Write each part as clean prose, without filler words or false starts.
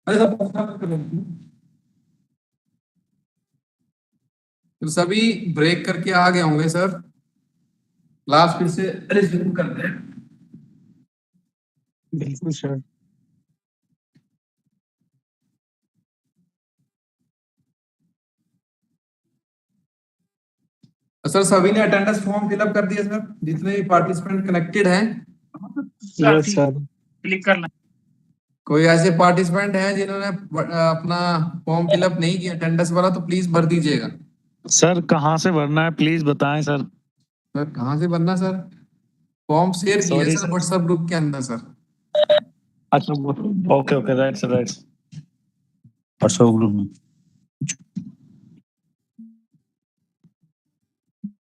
अरे तो सभी ब्रेक करके आ गए होंगे सर। क्लास फिर से रिज्यूम करते हैं। बिल्कुल सर। सर सभी ने अटेंडेंस फॉर्म फिलअप कर दिया सर, जितने भी पार्टिसिपेंट कनेक्टेड हैं। Yes sir. क्लिक करना। कोई ऐसे पार्टिसिपेंट हैं जिन्होंने अपना फॉर्म फिलअप नहीं किया अटेंडेंस वाला, तो प्लीज भर दीजिएगा। सर कहाँ से भरना है प्लीज बताएं सर। सर कहाँ से भरना सर? फॉर्म शेयर किया Sorry, sir sir. WhatsApp group के अंदर सर। अच्छा okay okay right WhatsApp group में।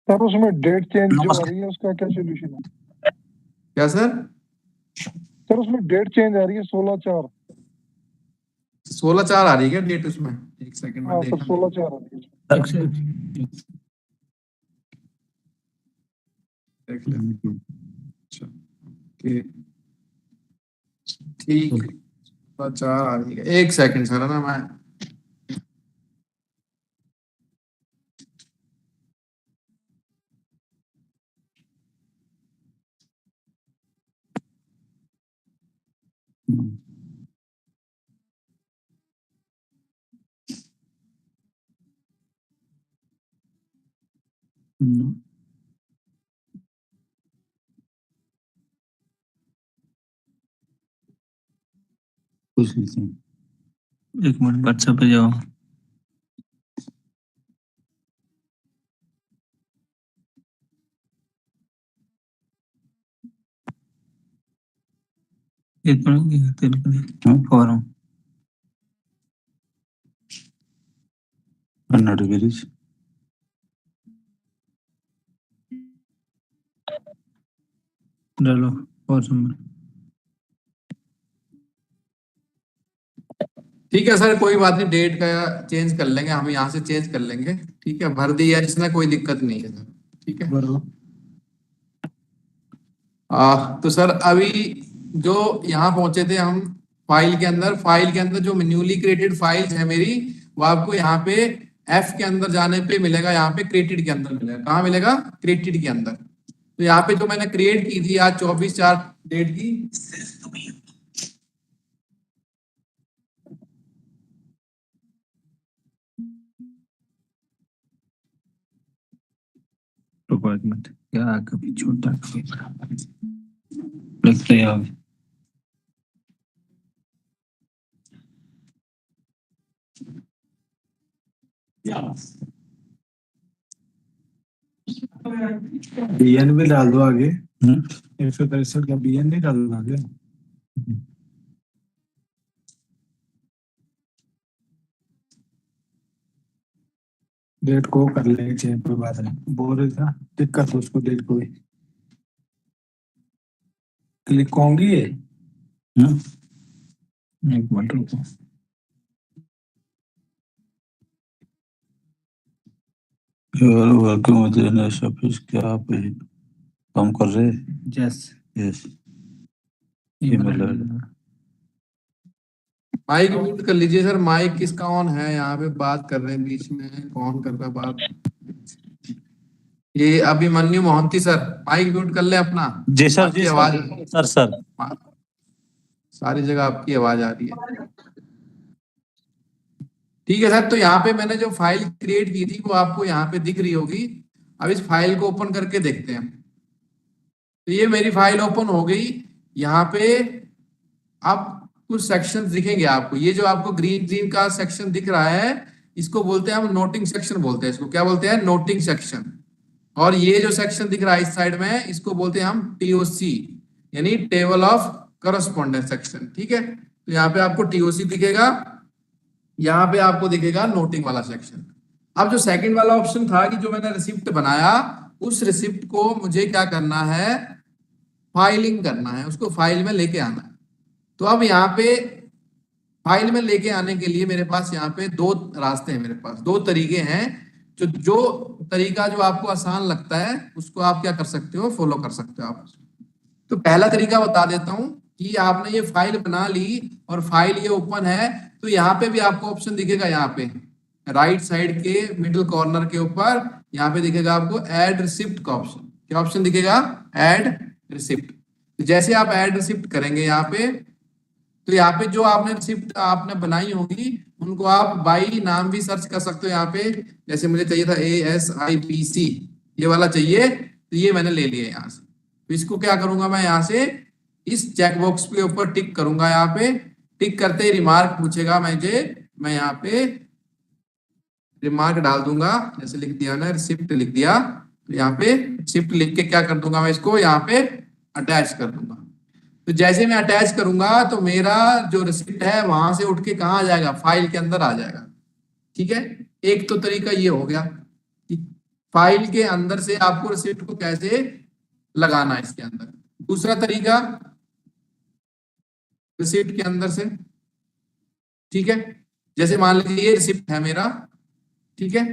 सर उसमें डेट चेंज जो आ रही है उसका क्या सोल्यूशन है? क्या सर? सर उसमें डेट चेंज आ रही है 16/4। 16/4 आ रही है क्या डेट उसमें? एक सेकंड में हाँ सर देखा। 16/4 आ रही है। देख ले। अच्छा ओके ठीक है। 16/4 आ रही है, एक सेकंड सर है ना मैं। कुछ नहीं। एक मिनट व्हाट्सएप पे जाओ। एक मिनट फॉर्म कन्नड़ गिरीश डालो फॉर्म। ठीक है सर, कोई बात नहीं, डेट का चेंज कर लेंगे, हम यहाँ से चेंज कर लेंगे। ठीक है, भर दिया इसमें, कोई दिक्कत नहीं है सर। ठीक है तो सर अभी जो यहाँ पहुंचे थे हम फाइल के अंदर जो मैन्युअली क्रिएटेड फाइल्स है मेरी, वो आपको यहाँ पे एफ के अंदर जाने पे मिलेगा। यहाँ पे क्रिएटेड के अंदर मिलेगा। कहाँ मिलेगा? क्रिएटेड के अंदर। तो यहाँ पे जो मैंने क्रिएट की थी आज 24/4 डेट की, डिपार्टमेंट क्या कभी छोटा कभी बड़ा लगता है यार। बीएन भी डाल दो आगे। 163 का बीएन नहीं डालना आगे। डेट को कर लेंगे चेंज, कोई बात नहीं। बोल रहे था दिक्कत उसको डेट को भी क्लिक होंगी ये। एक मिनट रुको। Welcome office. क्या आप काम कर रहे? Yes yes. माइक म्यूट कर लीजिए सर। माइक किसका ऑन है? यहाँ पे बात कर रहे हैं, बीच में कौन कर रहा है बात? ये Abhimanyu Mohanty sir, mic mute कर ले अपना। जी सर। आपकी जी आवाज सर सारी जगह आपकी आवाज आ रही है। ठीक है सर, तो यहाँ पे मैंने जो फाइल क्रिएट की थी वो आपको यहाँ पे दिख रही होगी। अब इस फाइल को ओपन करके देखते हैं। तो ये मेरी फाइल ओपन हो गई। यहाँ पे आप कुछ सेक्शन दिखेंगे आपको। ये जो आपको ग्रीन ग्रीन का सेक्शन दिख रहा है, इसको बोलते हैं हम नोटिंग सेक्शन बोलते हैं। इसको क्या बोलते हैं? Noting section. और ये जो सेक्शन दिख रहा है इस साइड में, इसको बोलते हैं हम टीओसी, यानी टेबल ऑफ करस्पॉन्डेंस सेक्शन। ठीक है, तो यहाँ पे आपको टीओसी दिखेगा, यहाँ पे आपको दिखेगा नोटिंग वाला सेक्शन। अब जो सेकंड वाला ऑप्शन था कि जो मैंने रिसिप्ट बनाया, उस रिसिप्ट को मुझे क्या करना है? फाइलिंग करना है, उसको फाइल में लेके आना है। तो अब यहाँ पे फाइल में लेके आने के लिए मेरे पास यहाँ पे दो रास्ते हैं, मेरे पास दो तरीके हैं। जो तरीका जो आपको आसान लगता है उसको आप क्या कर सकते हो? फॉलो कर सकते हो आप। तो पहला तरीका बता देता हूं कि आपने ये फाइल बना ली और फाइल ये ओपन है, तो यहाँ पे भी आपको ऑप्शन दिखेगा, यहाँ पे राइट साइड के मिडिल कॉर्नर के ऊपर यहाँ पे दिखेगा आपको ऐड रिसिप्ट का ऑप्शन। क्या ऑप्शन दिखेगा? Add receipt. तो जैसे आप ऐड रिसिप्ट करेंगे यहाँ पे, तो यहाँ पे जो आपने रिसिप्ट आपने बनाई होगी उनको आप बाई नाम भी सर्च कर सकते हो। यहाँ पे जैसे मुझे चाहिए था ASIPC, ये वाला चाहिए, तो ये मैंने ले लिया यहाँ से। तो इसको क्या करूंगा मैं, यहाँ से इस चेकबॉक्स के ऊपर टिक करूंगा। यहाँ पे टिक करते ही रिमार्क पूछेगा मुझे, मैं यहाँ पे रिमार्क डाल दूंगा। जैसे लिख दिया ना, रिसिप्ट लिख दिया, तो यहाँ पे रिसिप्ट लिख के क्या कर दूंगा मैं, इसको यहाँ पे अटैच कर दूंगा। तो जैसे मैं अटैच करूंगा तो मेरा जो रिसिप्ट है वहां से उठ के कहाँ आ जाएगा, फाइल के अंदर आ जाएगा। ठीक है, एक तो तरीका ये हो गया कि फाइल के अंदर से आपको रिसिप्ट को कैसे लगाना है इसके अंदर। दूसरा तरीका रिसिप्ट के अंदर से, ठीक है, जैसे मान लीजिए ये रिसिप्ट है मेरा, ठीक है,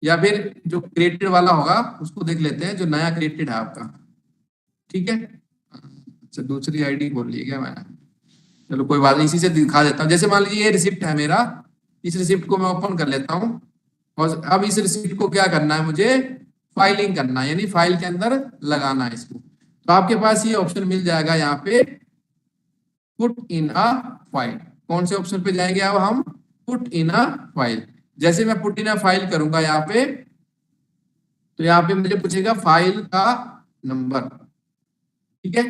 या फिर जो क्रिएटेड वाला होगा उसको देख लेते हैं, जो नया क्रिएटेड है आपका। ठीक है, अच्छा दूसरी आईडी बोल ली क्या मैंने, चलो कोई बात नहीं, इसी से दिखा देता हूँ। जैसे मान लीजिए ये रिसिप्ट है मेरा, इस रिसिप्ट को मैं ओपन कर लेता हूँ और अब इस रिसिप्ट को क्या करना है, मुझे फाइलिंग करना है, यानी फाइल के अंदर लगाना है इसको। तो आपके पास ये ऑप्शन मिल जाएगा यहाँ पे, पुट इन अ फाइल। कौन से ऑप्शन पे जाएंगे अब हम, पुट इन अ फाइल। जैसे मैं पुट इन अ फाइल करूंगा यहाँ पे, तो यहाँ पे मुझे पूछेगा फाइल का नंबर। ठीक है,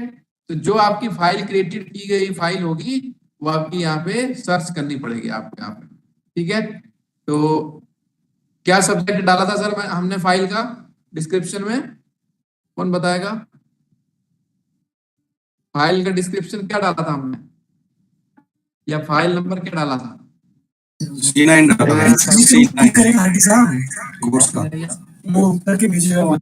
तो जो आपकी फाइल क्रिएटेड की गई फाइल होगी वो आपकी यहाँ पे सर्च करनी पड़ेगी आपको यहाँ पे। ठीक है, तो क्या सब्जेक्ट डाला था सर हमने फाइल का डिस्क्रिप्शन में, कौन बताएगा? फाइल का डिस्क्रिप्शन क्या डाला था हमने, या फाइल नंबर क्या डाला था? C9 डाला है, C9 कोर्स का। वो करके भेजिएगा।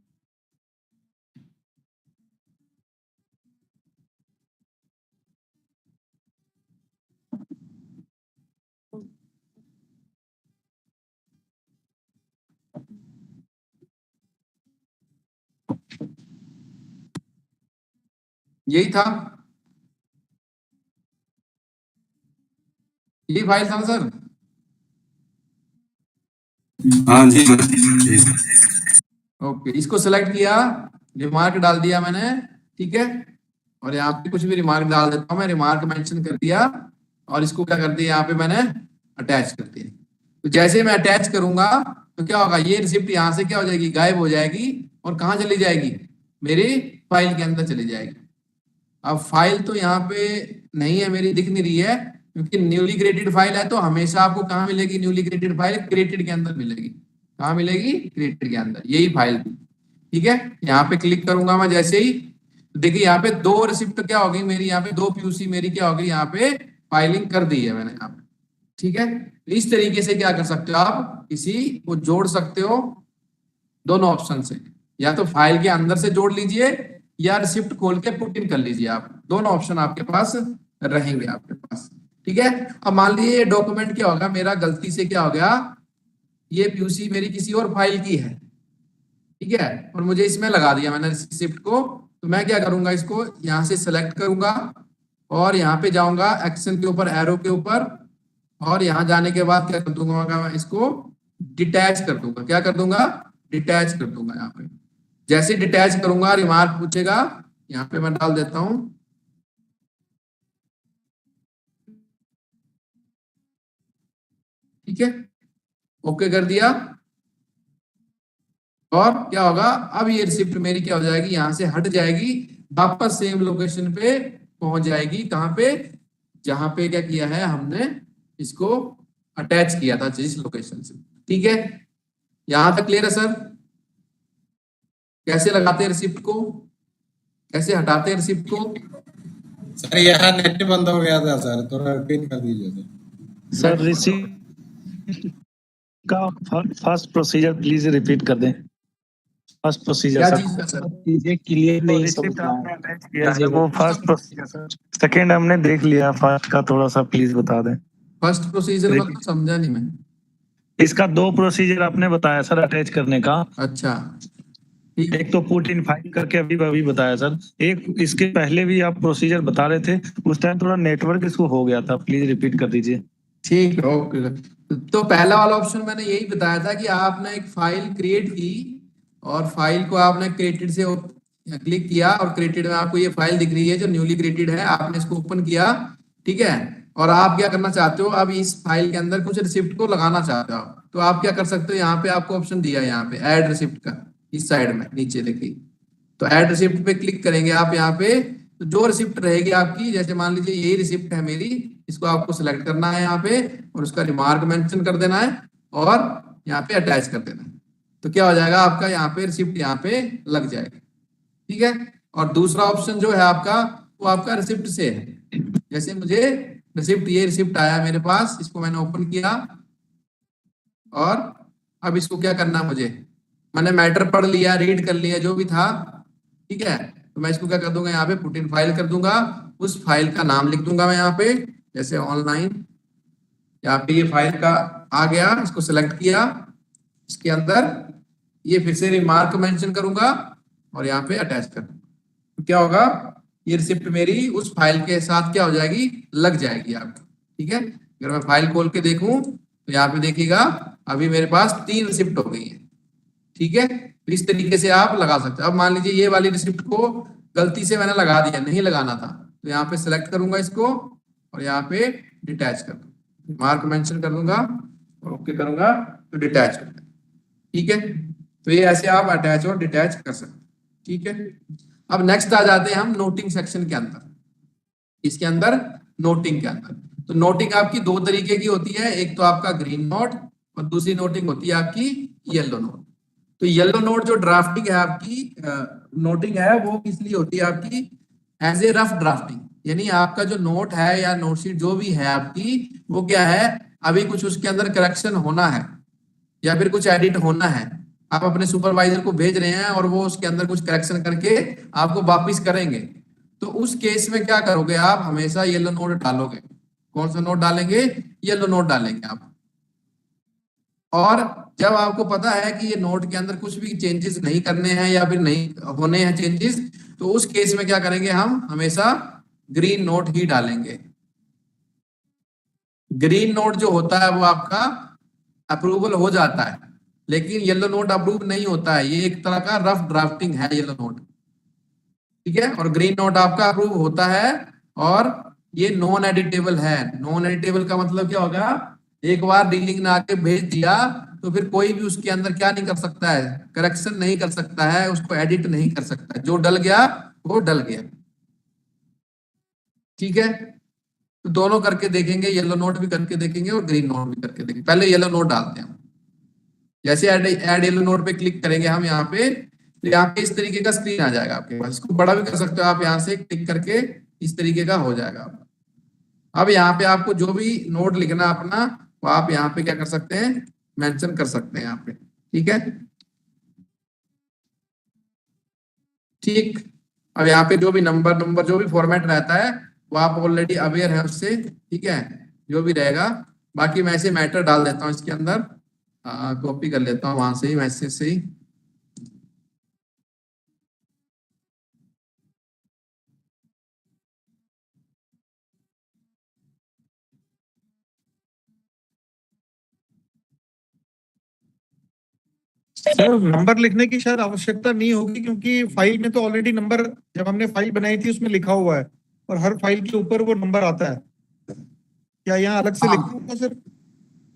यही था, यही फाइल था सर। हाँ जी। ओके, इसको सेलेक्ट किया, रिमार्क डाल दिया मैंने। ठीक है, और यहाँ पे कुछ भी रिमार्क डाल देता हूँ मैं, रिमार्क मेंशन कर दिया और इसको क्या कर दिया, यहाँ पे मैंने अटैच कर दिया। तो जैसे मैं अटैच करूंगा तो क्या होगा, ये रिसिप्ट यहाँ से क्या हो जाएगी, गायब हो जाएगी और कहाँ चली जाएगी, मेरी फाइल के अंदर चली जाएगी। अब फाइल तो यहाँ पे नहीं है मेरी, दिख नहीं रही है, क्योंकि न्यूली क्रिएटेड फाइल है। तो हमेशा आपको कहाँ मिलेगी न्यूली क्रिएटेड फाइल, क्रिएटेड के अंदर मिलेगी। कहाँ मिलेगी, क्रिएटेड के अंदर, यही फाइल थी। ठीक है, यहाँ पे क्लिक करूंगा मैं जैसे ही, तो देखिए यहाँ पे दो रिसिप्ट क्या हो गई मेरी, यहाँ पे दो पीयूसी मेरी क्या हो गई, यहाँ पे फाइलिंग कर दी है मैंने यहाँ पे। ठीक है, इस तरीके से क्या कर सकते हो आप, किसी को जोड़ सकते हो दोनों ऑप्शन से, या तो फाइल के अंदर से जोड़ लीजिए या रिसिप्ट खोल के पुट इन कर लीजिए आप, दोनों ऑप्शन आपके पास रहेंगे आपके पास। ठीक है, अब मान लीजिए ये डॉक्यूमेंट क्या होगा मेरा, गलती से क्या हो गया, ये पीयूसी मेरी किसी और फाइल की है। ठीक है, और मुझे इसमें लगा दिया मैंने रिसिप्ट को, तो मैं क्या करूंगा, इसको यहाँ से सेलेक्ट करूंगा और यहाँ पे जाऊंगा एक्शन के ऊपर, एरो के ऊपर, और यहाँ जाने के बाद क्या कर दूंगा, मैं इसको डिटैच कर दूंगा। क्या कर दूंगा, डिटैच कर दूंगा। यहाँ पे जैसे डिटैच करूंगा रिमार्क पूछेगा, यहाँ पे मैं डाल देता हूं, ठीक है, ओके कर दिया। और क्या होगा, अब ये रिसिप्ट मेरी क्या हो जाएगी, यहाँ से हट जाएगी, वापस सेम लोकेशन पे पहुंच जाएगी। कहाँ पे, जहां पे क्या किया है हमने, इसको अटैच किया था जिस लोकेशन से। ठीक है, यहां तक क्लियर है सर? कैसे लगाते हैं रिसिप्ट को, कैसे हटाते हैं रिसिप्ट को? सर यहाँ नेट बंद हो गया था सर, थोड़ा पिन कर दीजिए सर रिसीव का फर्स्ट प्रोसीजर प्लीज रिपीट कर दें। फर्स्ट प्रोसीजर क्या सर, चीज का सर? चीजें क्लियर नहीं रिसिप्ट समझ आपने अटैच किया है वो फर्स्ट प्रोसीजर सर, सेकंड हमने देख लिया, फर्स्ट का थोड़ा सा प्लीज बता दें। फर्स्ट प्रोसीजर मतलब समझा नहीं मैं। इसका दो प्रोसीजर आपने बताया सर अटैच करने का। अच्छा ठीक एक तो पुट इन फाइल करके अभी बताया सर, एक इसके पहले भी आप प्रोसीजर बता रहे थे, उस टाइम थोड़ा नेटवर्क इसको हो गया था, प्लीज रिपीट कर दीजिए। ठीक है, ओके। तो पहला वाला ऑप्शन मैंने यही बताया था कि आपने एक फाइल क्रिएट की और फाइल को आपने क्रिएटेड से क्लिक किया और क्रिएटेड में आपको ये फाइल दिख रही है जो न्यूली क्रिएटेड है, आपने इसको ओपन किया, ठीक है। और आप क्या करना चाहते हो, अब इस फाइल के अंदर कुछ रिसिप्ट को लगाना चाहते हो आप, तो आप क्या कर सकते हो, यहाँ पे आपको ऑप्शन दिया है यहाँ पे ऐड रिसिप्ट का, इस साइड में नीचे देखिए। तो ऐड रिसिप्ट पे क्लिक करेंगे आप यहाँ पे, तो जो रिसिप्ट रहेगी आपकी, जैसे मान लीजिए यही रिसिप्ट है मेरी, इसको आपको सिलेक्ट करना है यहाँ पे और उसका रिमार्क मेंशन कर देना है और यहाँ पे अटैच कर देना है। तो क्या हो जाएगा आपका, यहाँ पे रिसिप्ट यहाँ पे लग जाएगी, ठीक है। और दूसरा ऑप्शन जो है आपका, वो आपका रिसिप्ट से है। जैसे मुझे रिसिप्ट, ये रिसिप्ट आया मेरे पास, इसको मैंने ओपन किया और अब इसको क्या करना, मुझे मैंने मैटर पढ़ लिया, रीड कर लिया, जो भी था, ठीक है। तो मैं इसको क्या कर दूंगा, यहाँ पे पुट इन फाइल कर दूंगा, उस फाइल का नाम लिख दूंगा मैं यहाँ पे, जैसे ऑनलाइन, यहाँ पे ये फाइल का आ गया, इसको सिलेक्ट किया, इसके अंदर ये फिर से रिमार्क मेंशन करूंगा और यहाँ पे अटैच कर दूंगा। तो क्या होगा, ये रिसिप्ट मेरी उस फाइल के साथ क्या हो जाएगी, लग जाएगी आपकी, ठीक है। अगर मैं फाइल खोल के देखूं तो यहाँ पे देखिएगा अभी मेरे पास 3 रिसिप्ट हो गई है, ठीक है। तो इस तरीके से आप लगा सकते हो। अब मान लीजिए ये वाली रिसिप्ट को गलती से मैंने लगा दिया, नहीं लगाना था, तो यहाँ पे सिलेक्ट करूंगा इसको और यहाँ पे डिटैच कर दूंगा, मार्क मेंशन कर दूंगा और ओके करूंगा तो डिटैच हो जाएगा, ठीक है। तो ये ऐसे आप अटैच और डिटैच कर सकते हैं, ठीक है। अब नेक्स्ट आ जाते हैं हम नोटिंग सेक्शन के अंदर। इसके अंदर नोटिंग के अंदर, तो नोटिंग आपकी 2 तरीके की होती है, एक तो आपका ग्रीन नोट और दूसरी नोटिंग होती है आपकी येलो नोट। तो येलो नोट जो ड्राफ्टिंग है आपकी, नोटिंग है, वो किस लिए होती है आपकी, एज ए रफ ड्राफ्टिंग, यानी आपका जो नोट है या नोटशीट जो भी है आपकी, वो क्या है, अभी कुछ उसके अंदर करेक्शन होना है या फिर कुछ एडिट होना है, आप अपने सुपरवाइजर को भेज रहे हैं और वो उसके अंदर कुछ करेक्शन करके आपको वापिस करेंगे, तो उस केस में क्या करोगे आप, हमेशा येलो नोट डालोगे। कौन सा नोट डालेंगे, येलो नोट डालेंगे आप। और जब आपको पता है कि ये नोट के अंदर कुछ भी चेंजेस नहीं करने हैं या फिर नहीं होने हैं चेंजेस, तो उस केस में क्या करेंगे, हम हमेशा ग्रीन नोट ही डालेंगे। ग्रीन नोट जो होता है वो आपका अप्रूवल हो जाता है, लेकिन येलो नोट अप्रूव नहीं होता है, ये एक तरह का रफ ड्राफ्टिंग है येलो नोट, ठीक है। और ग्रीन नोट आपका अप्रूव होता है और ये नॉन एडिटेबल है। नॉन एडिटेबल का मतलब क्या होगा, एक बार डीलिंग ने आके भेज दिया तो फिर कोई भी उसके अंदर क्या नहीं कर सकता है, करेक्शन नहीं कर सकता है, उसको एडिट नहीं कर सकता है, जो डल गया वो डल गया, ठीक है। तो दोनों करके देखेंगे, येलो नोट भी करके देखेंगे और ग्रीन नोट भी करके देखेंगे। पहले येलो नोट डालते हैं, जैसे ऐड येलो नोट पे क्लिक करेंगे हम यहाँ पे, तो यहाँ पे इस तरीके का स्क्रीन आ जाएगा आपके पास। इसको बड़ा भी कर सकते हो आप, यहाँ से क्लिक करके इस तरीके का हो जाएगा। अब यहाँ पे आपको जो भी नोट लिखना अपना, वो आप यहाँ पे क्या कर सकते हैं, मेंशन कर सकते हैं यहाँ पे, ठीक है। ठीक, अब यहाँ पे जो भी नंबर जो भी फॉर्मेट रहता है वो आप ऑलरेडी अवेयर है उससे, ठीक है, जो भी रहेगा। बाकी मैं ऐसे मैटर डाल देता हूँ इसके अंदर, कॉपी कर लेता हूँ वहां से ही, मैसेज से ही। सर नंबर लिखने की शायद आवश्यकता नहीं होगी, क्योंकि फाइल में तो ऑलरेडी नंबर, जब हमने फाइल बनाई थी उसमें लिखा हुआ है और हर फाइल के ऊपर वो नंबर आता है। क्या यहाँ अलग से लिखना होगा सर?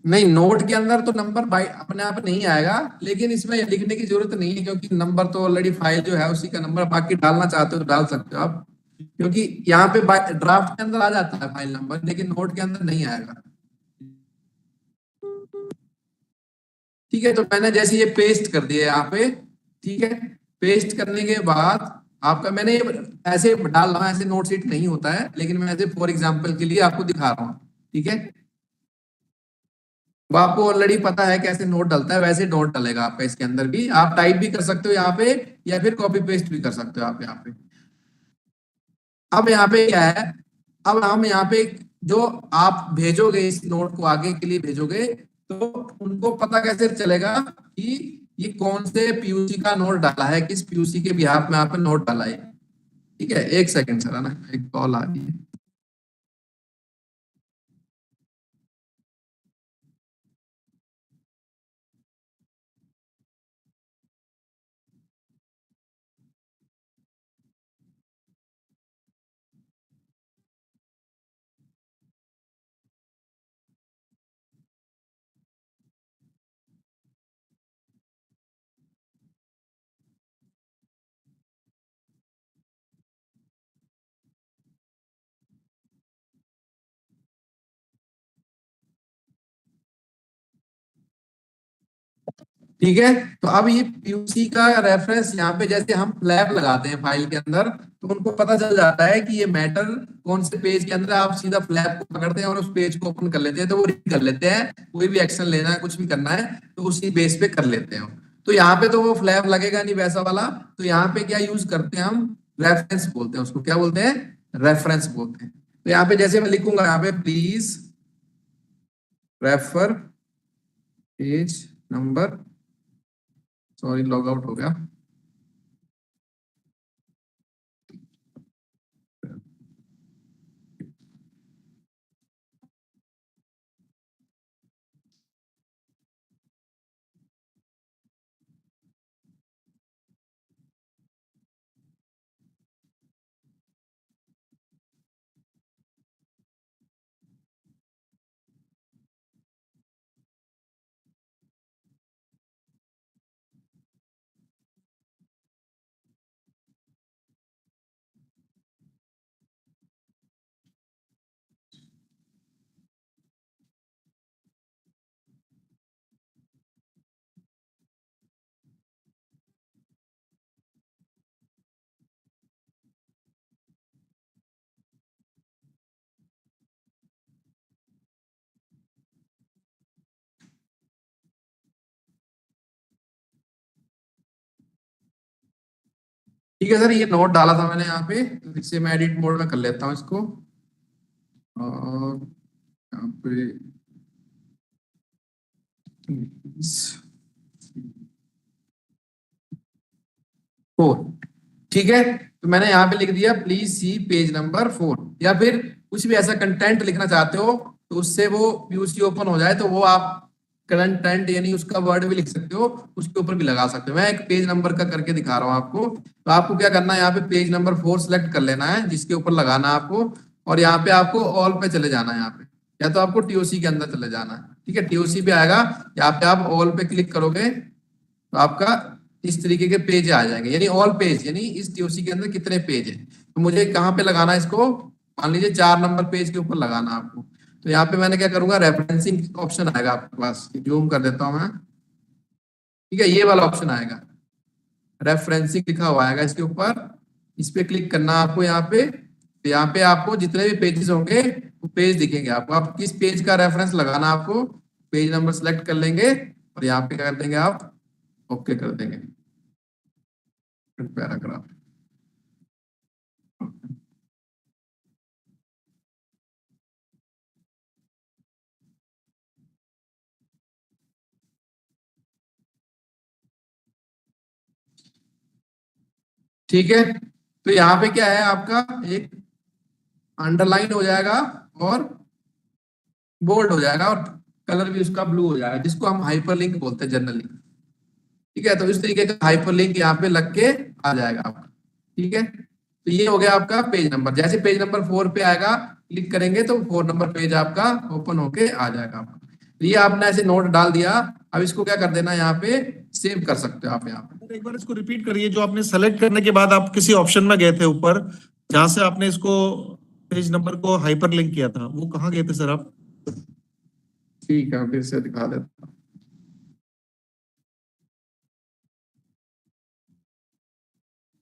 नहीं, नोट के अंदर तो नंबर बाई अपने आप नहीं आएगा, लेकिन इसमें लिखने की जरूरत नहीं है, क्योंकि नंबर तो ऑलरेडी फाइल जो है उसी का नंबर। बाकी डालना चाहते हो तो डाल सकते हो आप, क्योंकि यहाँ पे ड्राफ्ट के अंदर आ जाता है फाइल नंबर, लेकिन नोट के अंदर नहीं आएगा, ठीक है। तो मैंने जैसे ये पेस्ट कर दिया यहाँ पे, ठीक है। पेस्ट करने के बाद आपका, मैंने ये ऐसे डाल रहा हूँ, ऐसे नोट शीट नहीं होता है, लेकिन मैं ऐसे फॉर एग्जांपल के लिए आपको दिखा रहा हूँ, ठीक है। वो आपको ऑलरेडी पता है कैसे नोट डलता है, वैसे नोट डलेगा आपका इसके अंदर भी। आप टाइप भी कर सकते हो यहाँ पे या फिर कॉपी पेस्ट भी कर सकते हो आप यहाँ पे। अब यहाँ पे क्या है, अब हम यहाँ पे जो आप भेजोगे इस नोट को आगे के लिए भेजोगे, तो उनको पता कैसे चलेगा कि ये कौन से पीयूसी का नोट डाला है, किस पीयूसी के बिहाफ में आपने नोट डाला है। ठीक है, एक सेकंड सर, है ना, एक कॉल आ रही है। ठीक है, तो अब ये पीयूसी का रेफरेंस यहाँ पे जैसे हम फ्लैग लगाते हैं फाइल के अंदर, तो उनको पता चल जाता है कि ये मैटर कौन से पेज के अंदर है। आप सीधा फ्लैग को पकड़ते हैं और उस पेज को ओपन कर लेते हैं, तो वो रीड कर लेते हैं। कोई भी एक्शन लेना है, कुछ भी करना है, तो उसी बेस पे कर लेते हैं। तो यहाँ पे तो वो फ्लैग लगेगा नहीं वैसा वाला, तो यहाँ पे क्या यूज करते हैं हम, रेफरेंस बोलते हैं उसको। क्या बोलते हैं, रेफरेंस बोलते हैं। तो यहाँ पे जैसे मैं लिखूंगा यहाँ पे please refer page number, sorry log out हो गया। ठीक है सर, ये नोट डाला था मैंने यहाँ पे, तो फिर से मैं एडिट मोड में कर लेता हूँ इसको। और यहाँ पे फोर, ठीक है, तो मैंने यहाँ पे लिख दिया प्लीज सी पेज नंबर 4। या फिर कुछ भी ऐसा कंटेंट लिखना चाहते हो तो उससे वो पीयूसी ओपन हो जाए, तो वो आप कंटेंट यानी उसका वर्ड भी लिख सकते हो, उसके ऊपर भी लगा सकते हो। मैं एक पेज नंबर का करके दिखा रहा हूँ आपको। तो आपको क्या करना है, यहाँ पे पेज नंबर 4 सेलेक्ट कर लेना है, जिसके ऊपर लगाना है आपको। और यहाँ पे आपको ऑल पे चले जाना है यहाँ पे, या तो आपको टीओसी के अंदर चले जाना है। ठीक है, टीओसी पे आएगा, यहाँ पे आप ऑल पे क्लिक करोगे तो आपका इस तरीके के पेज आ जाएंगे, यानी ऑल पेज, यानी इस टीओसी के अंदर कितने पेज है। तो मुझे कहाँ पे लगाना है इसको, मान लीजिए 4 नंबर पेज के ऊपर लगाना है आपको। तो यहाँ पे मैंने क्या करूंगा, रेफरेंसिंग ऑप्शन आएगा आपके पास, जूम कर देता हूं मैं। ठीक है, ये वाला ऑप्शन आएगा, रेफरेंसिंग लिखा हुआ आएगा इसके ऊपर। इस पे क्लिक करना आपको यहाँ पे। तो यहाँ पे आपको जितने भी पेजेस होंगे वो पेज दिखेंगे आपको। आप किस पेज का रेफरेंस लगाना आपको, पेज नंबर सेलेक्ट कर लेंगे और यहाँ पे क्या कर देंगे आप, ओके कर देंगे, पैराग्राफ। ठीक है, तो यहाँ पे क्या है आपका, एक अंडरलाइन हो जाएगा और बोल्ड हो जाएगा और कलर भी उसका ब्लू हो जाएगा, जिसको हम हाइपरलिंक बोलते हैं जनरली। ठीक है, तो इस तरीके का हाइपरलिंक यहाँ पे लग के आ जाएगा आपका। ठीक है, तो ये हो गया आपका पेज नंबर। जैसे पेज नंबर 4 पे आएगा, क्लिक करेंगे तो 4 नंबर पेज आपका ओपन होके आ जाएगा आपका। तो ये आपने ऐसे नोट डाल दिया। अब इसको क्या कर देना, यहाँ पे सेव कर सकते हो आप यहाँ पे। एक बार इसको रिपीट करिए, जो आपने सेलेक्ट करने के बाद आप किसी ऑप्शन में गए थे ऊपर, जहां से आपने इसको पेज नंबर को हाइपर लिंक किया था, वो कहाँ गए थे सर आप? ठीक है, फिर से दिखा देता हूं।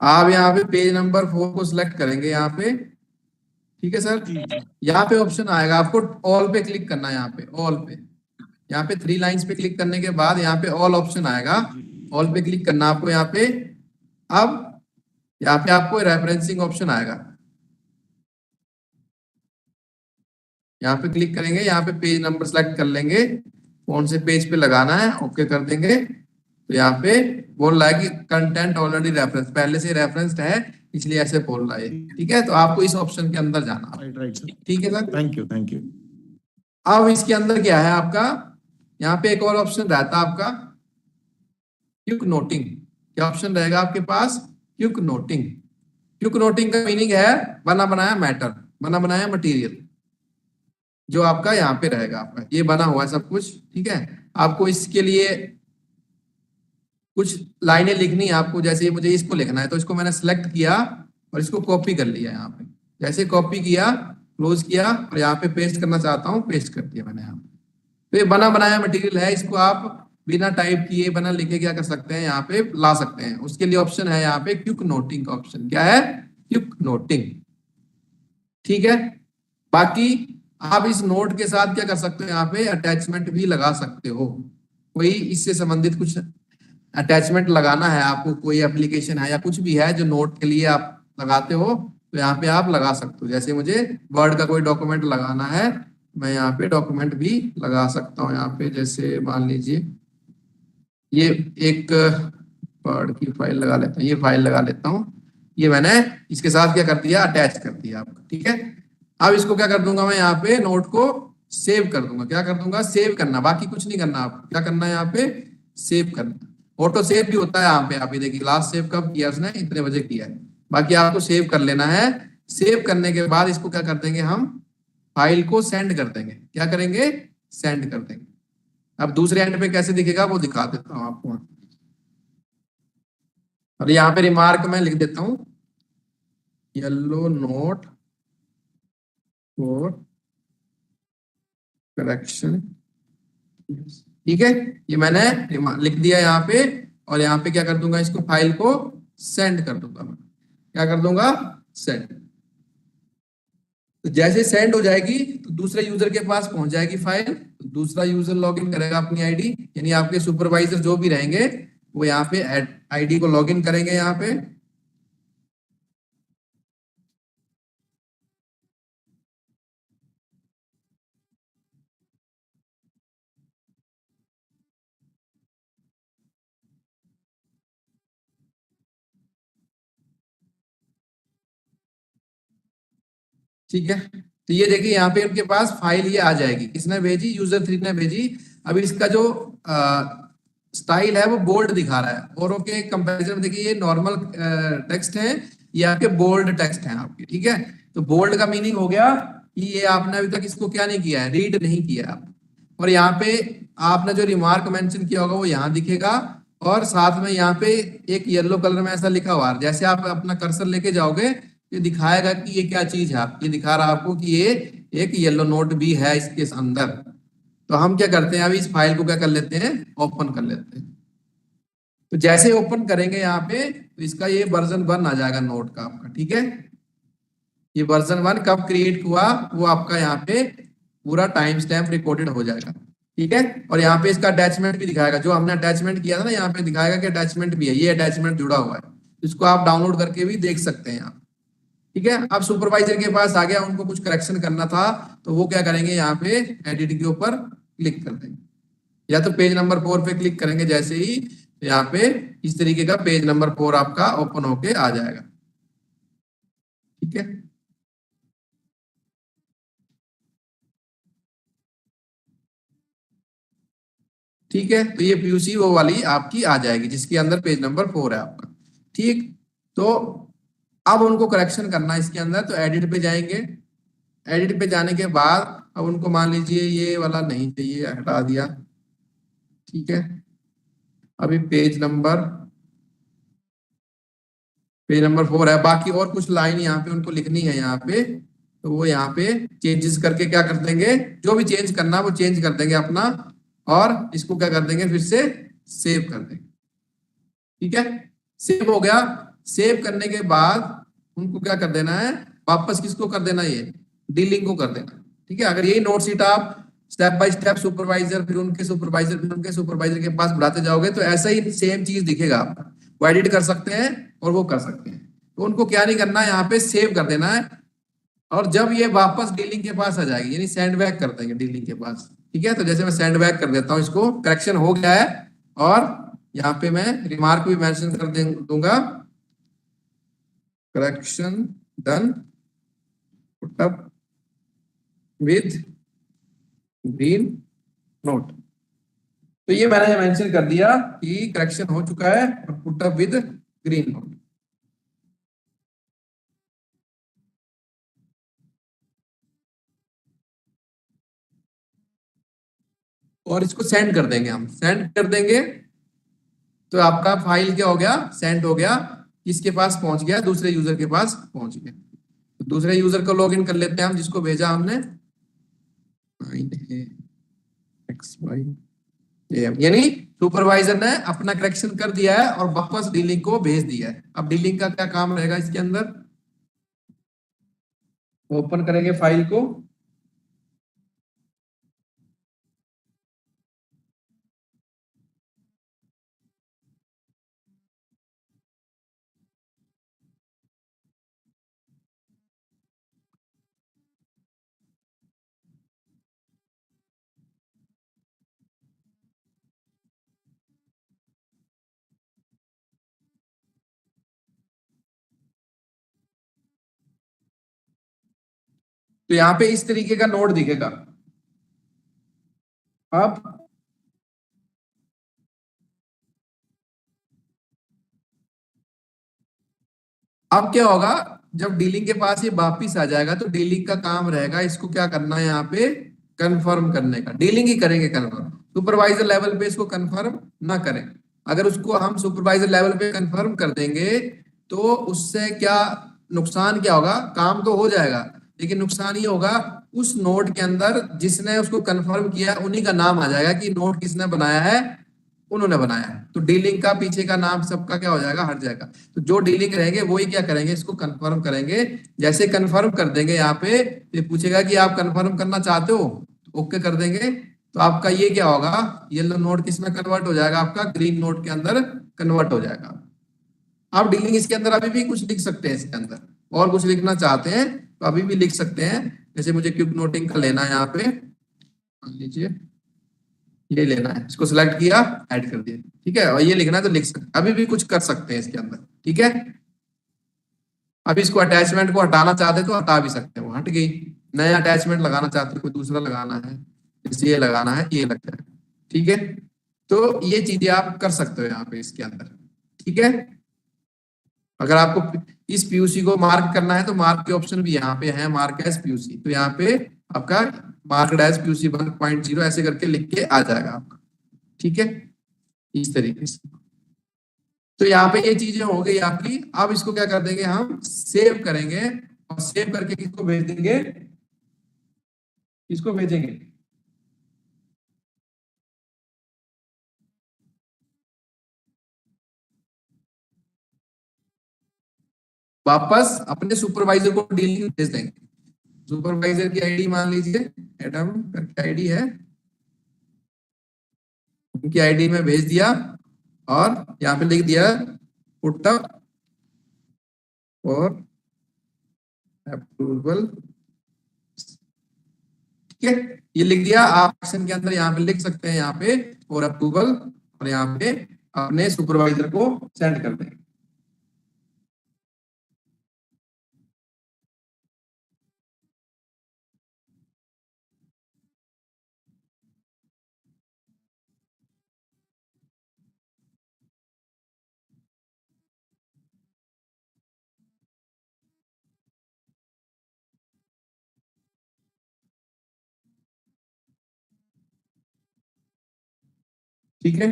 आप यहाँ पे पेज नंबर 4 को सिलेक्ट करेंगे यहाँ पे। ठीक है सर, यहाँ पे ऑप्शन आएगा, आपको ऑल पे क्लिक करना है। यहाँ पे ऑल पे, यहाँ पे 3 लाइंस पे क्लिक करने के बाद यहाँ पे ऑल ऑप्शन आएगा, ऑल पे क्लिक करना आपको यहाँ पे। अब यहाँ पे आपको रेफरेंसिंग ऑप्शन आएगा, यहाँ पे क्लिक करेंगे, यहाँ पे पेज नंबर सेलेक्ट कर लेंगे, कौन से पेज पे लगाना है, ओके कर देंगे। तो यहाँ पे बोल रहा है कि कंटेंट ऑलरेडी रेफरेंस, पहले से रेफरेंस्ड है इसलिए ऐसे बोल रहा है। ठीक है, तो आपको इस ऑप्शन के अंदर जाना है। राइट राइट सर, ठीक है sir, thank you thank you. अब इसके अंदर क्या है आपका, यहाँ पे एक और ऑप्शन रहता है आपका क्विक नोटिंग। क्या ऑप्शन रहेगा आपके पास? Quick noting. क्विक नोटिंग का मीनिंग है बना बनाया मैटर, बना बनाया मटेरियल, जो आपका यहाँ पे रहेगा। आपका ये बना हुआ है सब कुछ। ठीक है, आपको इसके लिए कुछ लाइनें लिखनी है आपको, जैसे मुझे इसको लिखना है तो इसको मैंने सेलेक्ट किया और इसको कॉपी कर लिया। यहाँ पे जैसे कॉपी किया, क्लोज किया और यहाँ पे पेस्ट करना चाहता हूँ, पेस्ट कर दिया मैंने यहाँ पे। तो ये बना बनाया मटेरियल है, इसको आप बिना टाइप किए बिना लिखे क्या कर सकते हैं, यहाँ पे ला सकते हैं। उसके लिए ऑप्शन है यहाँ पे क्विक नोटिंग का ऑप्शन। क्या है? Quick noting. ठीक है, बाकी आप इस नोट के साथ क्या कर सकते हो, यहाँ पे अटैचमेंट भी लगा सकते हो। कोई इससे संबंधित कुछ अटैचमेंट लगाना है आपको, कोई एप्लीकेशन है या कुछ भी है जो नोट के लिए आप लगाते हो, तो यहाँ पे आप लगा सकते हो। जैसे मुझे वर्ड का कोई डॉक्यूमेंट लगाना है, मैं यहाँ पे डॉक्यूमेंट भी लगा सकता हूँ। यहाँ पे जैसे मान लीजिए ये एक वर्ड की फाइल लगा लेता हूँ, ये फाइल लगा लेता हूँ। ये मैंने इसके साथ क्या कर दिया, अटैच कर दिया आपका। ठीक है, अब इसको क्या कर दूंगा मैं, यहाँ पे नोट को सेव कर दूंगा। क्या कर दूंगा? सेव करना, बाकी कुछ नहीं करना आपको। क्या करना है यहाँ पे? सेव करना। ऑटो सेव भी होता है यहाँ पे। आप ये देखिए लास्ट सेव कब किया उसने, इतने बजे किया है। बाकी आपको सेव कर लेना है। सेव करने के बाद इसको क्या कर देंगे हम, फाइल को सेंड कर देंगे। क्या करेंगे? सेंड कर देंगे। अब दूसरे एंड पे कैसे दिखेगा वो दिखा देता हूँ आपको। और यहाँ पे रिमार्क मैं लिख देता हूँ, येलो नोट फॉर करेक्शन। ठीक है, ये मैंने लिख दिया यहाँ पे। और यहाँ पे क्या कर दूंगा, इसको फाइल को सेंड कर दूंगा मैं। क्या कर दूंगा? सेंड। तो जैसे सेंड हो जाएगी तो दूसरे यूजर के पास पहुंच जाएगी फाइल। तो दूसरा यूजर लॉगिन करेगा अपनी आईडी, यानी आपके सुपरवाइजर जो भी रहेंगे वो यहाँ पे आईडी को लॉगिन करेंगे यहाँ पे। ठीक है, तो ये देखिए यहाँ पे उनके पास फाइल ये आ जाएगी। किसने भेजी? यूजर 3 ने भेजी। अब इसका जो स्टाइल है वो बोल्ड दिखा रहा है। औरों के कंपैरिजन में देखिए ये नॉर्मल टेक्स्ट है, ये आपके बोल्ड टेक्स्ट है आपके। ठीक है, तो बोल्ड का मीनिंग हो गया कि ये आपने अभी तक इसको क्या नहीं किया है, रीड नहीं किया आप। और यहाँ पे आपने जो रिमार्क मेंशन किया होगा वो यहाँ दिखेगा। और साथ में यहाँ पे एक येलो कलर में ऐसा लिखा हुआ है, जैसे आप अपना कर्सर लेके जाओगे ये दिखाएगा कि ये क्या चीज है। आप ये दिखा रहा है आपको कि ये एक येलो नोट भी है इसके अंदर। तो हम क्या करते हैं, अभी इस फाइल को क्या कर लेते हैं, ओपन कर लेते हैं। तो जैसे ओपन करेंगे यहाँ पे तो इसका ये वर्जन 1 आ जाएगा नोट का आपका। ठीक है, ये वर्जन 1 कब क्रिएट हुआ वो आपका यहाँ पे पूरा टाइम स्टैम्प रिकॉर्डेड हो जाएगा। ठीक है, और यहाँ पे इसका अटैचमेंट भी दिखाएगा। जो हमने अटैचमेंट किया था ना, यहाँ पे दिखाएगा कि अटैचमेंट भी है, ये अटैचमेंट जुड़ा हुआ है। इसको आप डाउनलोड करके भी देख सकते हैं आप। ठीक है, अब सुपरवाइजर के पास आ गया, उनको कुछ करेक्शन करना था तो वो क्या करेंगे, यहाँ पे एडिट के ऊपर क्लिक कर देंगे, या तो पेज नंबर 4 पे क्लिक करेंगे। जैसे ही यहाँ पे इस तरीके का पेज नंबर 4 आपका ओपन होके आ जाएगा। ठीक है, ठीक है, तो ये पीयूसी वो वाली आपकी आ जाएगी जिसके अंदर पेज नंबर 4 है आपका। ठीक, तो अब उनको करेक्शन करना है इसके अंदर, तो एडिट पे जाएंगे। एडिट पे जाने के बाद अब उनको मान लीजिए ये वाला नहीं चाहिए, हटा दिया। ठीक है, अभी पेज नंबर 4 है। बाकी और कुछ लाइन यहाँ पे उनको लिखनी है यहाँ पे, तो वो यहाँ पे चेंजेस करके क्या कर देंगे, जो भी चेंज करना वो चेंज कर देंगे अपना, और इसको क्या कर देंगे, फिर से सेव कर देंगे। ठीक है, सेव हो गया। सेव करने के बाद उनको क्या कर देना है, वापस किसको कर देना, ये डीलिंग को कर देना। ठीक है, अगर यही नोट शीट आप स्टेप बाय स्टेप सुपरवाइजर फिर उनके सुपरवाइजर फिर उनके सुपरवाइजर के पास बढ़ाते जाओगे तो ऐसा ही सेम चीज दिखेगा आपका। वो एडिट कर सकते हैं और वो कर सकते हैं। तो उनको क्या नहीं करना है, यहाँ पे सेव कर देना है। और जब ये वापस डीलिंग के पास आ जाएगी, यानी सेंड बैक कर देंगे डीलिंग के पास। ठीक है, तो जैसे मैं सेंड बैक कर देता हूँ, इसको करेक्शन हो गया है और यहाँ पे मैं रिमार्क भी मेंशन कर दूंगा, correction done put up with green note. तो ये मैंने मेंशन कर दिया कि करेक्शन हो चुका है और put up with green note. और इसको सेंड कर देंगे, हम सेंड कर देंगे तो आपका फाइल क्या हो गया, सेंड हो गया, किसके पास पहुंच गया, दूसरे यूजर के पास पहुंच गया। तो दूसरे यूजर को लॉगिन कर लेते हैं हम, जिसको भेजा हमने, यानी सुपरवाइजर ने अपना करेक्शन कर दिया है और वापस डीलिंग को भेज दिया है। अब डीलिंग का क्या काम रहेगा इसके अंदर, ओपन करेंगे फाइल को, तो यहाँ पे इस तरीके का नोट दिखेगा। अब क्या होगा, जब डीलिंग के पास ये वापिस आ जाएगा तो डीलिंग का काम रहेगा इसको क्या करना है, यहाँ पे कंफर्म करने का। डीलिंग ही करेंगे कंफर्म, सुपरवाइजर लेवल पे इसको कंफर्म ना करें। अगर उसको हम सुपरवाइजर लेवल पे कंफर्म कर देंगे तो उससे क्या नुकसान क्या होगा, काम तो हो जाएगा लेकिन नुकसान ये होगा, उस नोट के अंदर जिसने उसको कंफर्म किया उन्हीं का नाम आ जाएगा कि नोट किसने बनाया है, उन्होंने बनाया है। तो डीलिंग का पीछे का नाम सबका क्या हो जाएगा, हट जाएगा। तो जो डीलिंग रहेंगे वही क्या करेंगे, इसको कंफर्म करेंगे। जैसे कंफर्म कर देंगे यहाँ पे, ये पूछेगा कि आप कंफर्म करना चाहते हो, तो ओके कर देंगे। तो आपका ये क्या होगा, येलो नोट किस में कन्वर्ट हो जाएगा, आपका ग्रीन नोट के अंदर कन्वर्ट हो जाएगा। आप डीलिंग इसके अंदर अभी भी कुछ लिख सकते हैं, इसके अंदर और कुछ लिखना चाहते हैं तो अभी भी लिख सकते हैं। जैसे मुझे क्विक नोटिंग का लेना है, यहाँ पे मान लीजिए ये लेना है, इसको सिलेक्ट किया, ऐड कर दिया, ठीक है। और ये लिखना है तो लिख सकते, अभी भी कुछ कर सकते हैं इसके अंदर, ठीक है। अभी इसको अटैचमेंट को हटाना चाहते तो हटा भी सकते हैं, वो हट गई। नया अटैचमेंट लगाना चाहते हो, कोई दूसरा लगाना है, जैसे ये लगाना है, ये लग जाएगा, ठीक है। तो ये चीजें आप कर सकते हो यहाँ पे इसके अंदर, ठीक है। अगर आपको इस पीयूसी को मार्क करना है तो मार्क के ऑप्शन भी यहाँ पे है, मार्क एज पीयूसी। तो यहाँ पे आपका मार्क एज पीयूसी 1.0 ऐसे करके लिख के आ जाएगा आपका, ठीक है, इस तरीके से। तो यहाँ पे ये चीजें हो गई आपकी। अब इसको क्या कर देंगे, हम सेव करेंगे और सेव करके किसको भेज देंगे, किसको भेजेंगे, वापस अपने सुपरवाइजर को डीलिंग भेज देंगे। सुपरवाइजर की आईडी मान लीजिए एडम करके आईडी है, उनकी आईडी में भेज दिया और यहाँ पे लिख दिया पुट अप और अप्रूवल, ठीक है। ये लिख दिया, आप एक्शन के अंदर यहाँ पे लिख सकते हैं, यहाँ पे और अप्रूवल, और यहाँ पे अपने सुपरवाइजर को सेंड कर देंगे। ठीक है,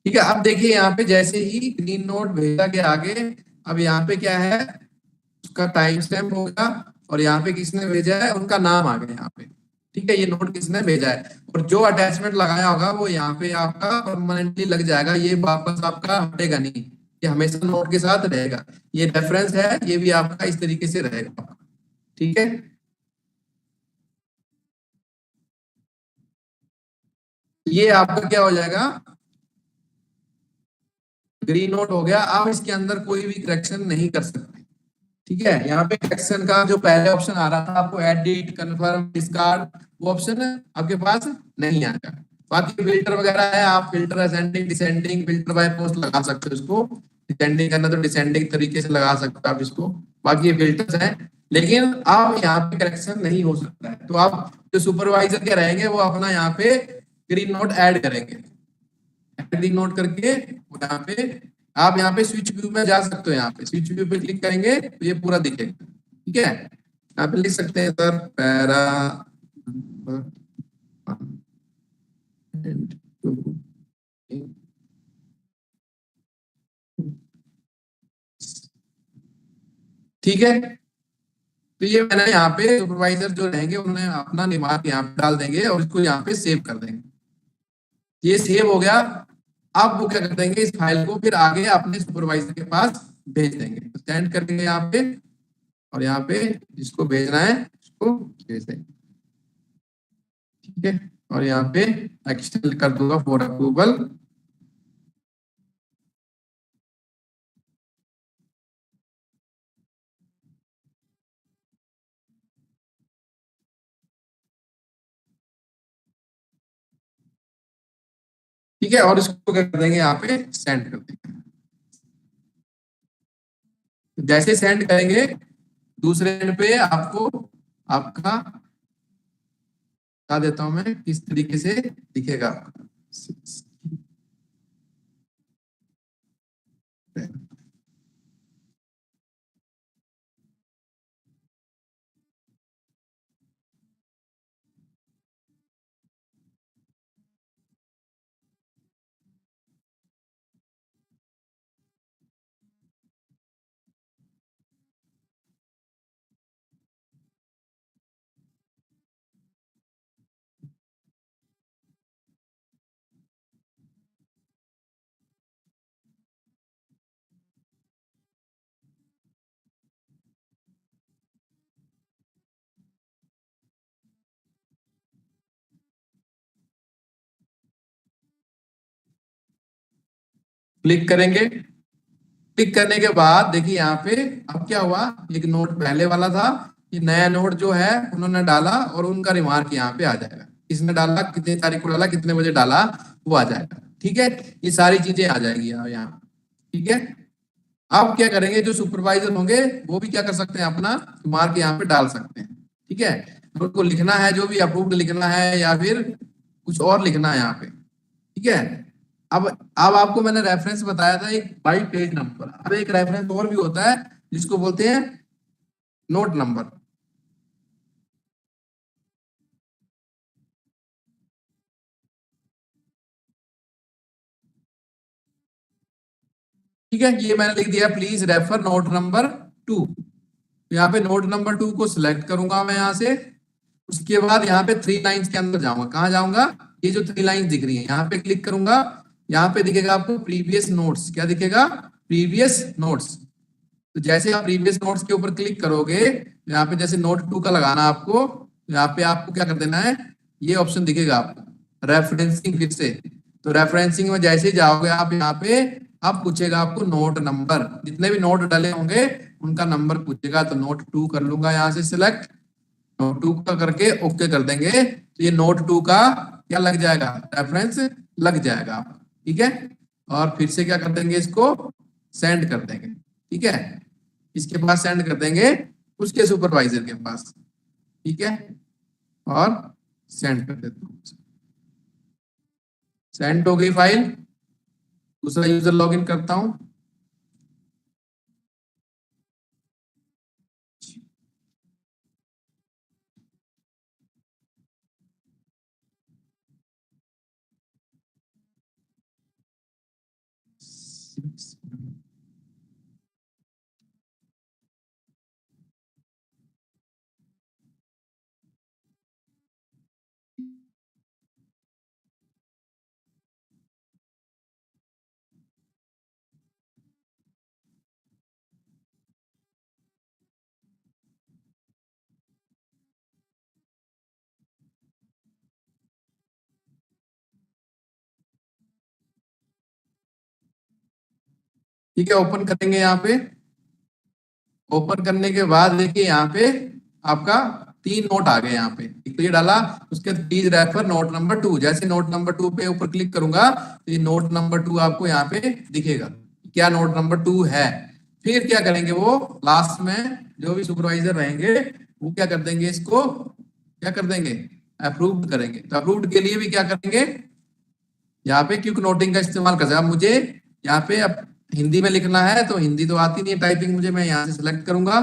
ठीक है, अब देखिए यहाँ पे जैसे ही ग्रीन नोट भेजा गया आगे, अब यहाँ पे क्या है, उसका टाइम स्टैम्प होगा, और यहाँ पे किसने भेजा है उनका नाम आ गया यहाँ पे। ठीक है, ये नोट किसने भेजा है, और जो अटैचमेंट लगाया होगा वो यहाँ पे आपका परमानेंटली लग जाएगा, ये वापस आपका हटेगा नहीं, ये हमेशा नोट के साथ रहेगा। ये रेफरेंस है, ये भी आपका इस तरीके से रहेगा। ठीक है, ये आपका क्या हो जाएगा, ग्रीन नोट हो गया। आप इसके अंदर कोई भी करेक्शन नहीं कर सकते। ठीक है, यहाँ पे करेक्शन का जो पहले ऑप्शन आ रहा था आपको, एडिट, कन्फर्म, डिस्कार्ड, वो ऑप्शन आपके पास नहीं आएगा। बाकी फिल्टर वगैरह है, आप filter ascending, descending, filter by post लगा सकते हो इसको। डिसेंडिंग करना तो डिसेंडिंग तरीके से लगा सकते हो आप इसको। बाकी ये फिल्टर्स हैं, लेकिन आप यहाँ पे करेक्शन नहीं हो सकता है। तो आप जो सुपरवाइजर के रहेंगे वो अपना यहाँ पे ग्रीन नोट ऐड करेंगे, ग्रीन नोट करके यहाँ पे आप यहाँ पे स्विच व्यू में जा सकते हो। यहाँ पे स्विच व्यू पे क्लिक करेंगे तो ये पूरा दिखेगा। ठीक है, यहाँ पे लिख सकते हैं सर पैरा ठीक है, तो ये मैंने यहाँ पे सुपरवाइजर जो रहेंगे उन्हें अपना रिमार्क यहाँ पे डाल देंगे और इसको यहाँ पे सेव कर देंगे। ये सेव हो गया। अब वो क्या कर देंगे, इस फाइल को फिर आगे अपने सुपरवाइजर के पास भेज देंगे। तो सेंड कर देंगे यहाँ पे, और यहाँ पे जिसको भेजना है उसको भेज देंगे। ठीक है, और यहाँ पे एक्सटेंड कर दूंगा फॉर अप्रूवल। ठीक है, और इसको क्या कर देंगे, यहाँ पे सेंड कर देंगे। जैसे सेंड करेंगे दूसरे एंड पे आपको आपका बता देता हूं मैं किस तरीके से दिखेगा आपका। क्लिक करेंगे, क्लिक करने के बाद देखिए यहाँ पे अब क्या हुआ, एक नोट पहले वाला था, ये नया नोट जो है उन्होंने डाला और उनका रिमार्क यहाँ पे आ जाएगा। किसने डाला, कितनी तारीख को डाला, कितने बजे डाला, वो आ जाएगा। ठीक है, ये सारी चीजें आ जाएगी यहाँ। ठीक है, अब क्या करेंगे, जो सुपरवाइजर होंगे वो भी क्या कर सकते हैं, अपना रिमार्क यहाँ पे डाल सकते हैं। ठीक है, उनको लिखना है जो भी अप्रूव्ड लिखना है या फिर कुछ और लिखना है यहाँ पे। ठीक है, अब आपको मैंने रेफरेंस बताया था एक बाई पेज नंबर। अब एक रेफरेंस और भी होता है जिसको बोलते हैं नोट नंबर। ठीक है, ये मैंने लिख दिया, प्लीज रेफर नोट नंबर 2। यहाँ पे नोट नंबर 2 को सिलेक्ट करूंगा मैं यहाँ से। उसके बाद यहाँ पे 3 लाइंस के अंदर जाऊंगा। कहाँ जाऊंगा, ये जो 3 लाइंस दिख रही है यहाँ पे क्लिक करूंगा। यहाँ पे दिखेगा आपको प्रीवियस नोट्स, क्या दिखेगा, प्रीवियस नोट्स। तो जैसे आप प्रीवियस नोट्स के ऊपर क्लिक करोगे, यहाँ पे जैसे नोट 2 का लगाना आपको, यहाँ पे आपको क्या कर देना है, ये ऑप्शन दिखेगा आपको रेफरेंसिंग फिर से। तो रेफरेंसिंग में जैसे ही जाओगे आप यहाँ पे, अब पूछेगा आपको नोट नंबर, जितने भी नोट डाले होंगे उनका नंबर पूछेगा। तो नोट 2 कर लूंगा यहाँ से सिलेक्ट, नोट 2 का करके ओके कर देंगे, तो ये नोट 2 का क्या लग जाएगा, रेफरेंस लग जाएगा। ठीक है, और फिर से क्या कर देंगे, इसको सेंड कर देंगे। ठीक है, इसके पास सेंड कर देंगे, उसके सुपरवाइजर के पास। ठीक है, और सेंड कर देता हूँ। सेंड हो गई फाइल। दूसरा यूजर लॉगिन करता हूं। ठीक है, ओपन करेंगे यहाँ पे। ओपन करने के बाद देखिए यहाँ पे आपका 3 नोट आ गए यहाँ पे। एक तो ये डाला, उसके बाद प्लीज रेफर नोट नंबर 2। जैसे नोट नंबर 2 पे ऊपर क्लिक करूंगा तो ये नोट नंबर 2 आपको यहाँ पे दिखेगा, क्या नोट नंबर 2 है। फिर क्या करेंगे, वो लास्ट में जो भी सुपरवाइजर रहेंगे वो क्या कर देंगे, इसको क्या कर देंगे, अप्रूव्ड करेंगे। तो अप्रूव्ड के लिए भी क्या करेंगे, यहाँ पे क्विक नोटिंग का इस्तेमाल कर सकते हैं। अब मुझे यहाँ पे अब हिंदी में लिखना है तो हिंदी तो आती नहीं है टाइपिंग मुझे, मैं यहाँ से सिलेक्ट करूंगा,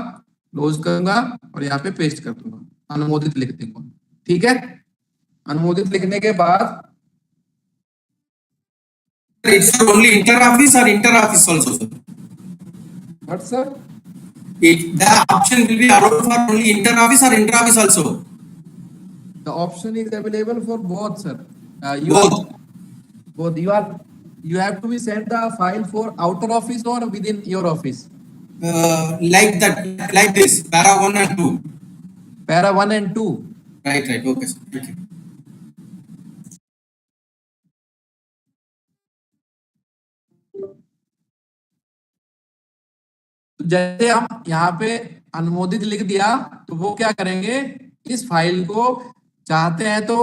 क्लोज करूंगा और यहाँ पे पेस्ट कर दूंगा, अनुमोदित लिख दूंगा। ठीक है, अनुमोदित लिखने के बाद It's for only inter-office or inter-office also, sir? What sir, The option will be allowed for only inter-office or inter-office also? the option is available for both sir. Both. You have to be send the file for outer office or within your office. Like that, like this, para 1 and 2. Para 1 and 2. Right, okay, sir. Okay. तो जैसे हम यहाँ पे अनुमोदित लिख दिया तो वो क्या करेंगे, इस फाइल को चाहते हैं तो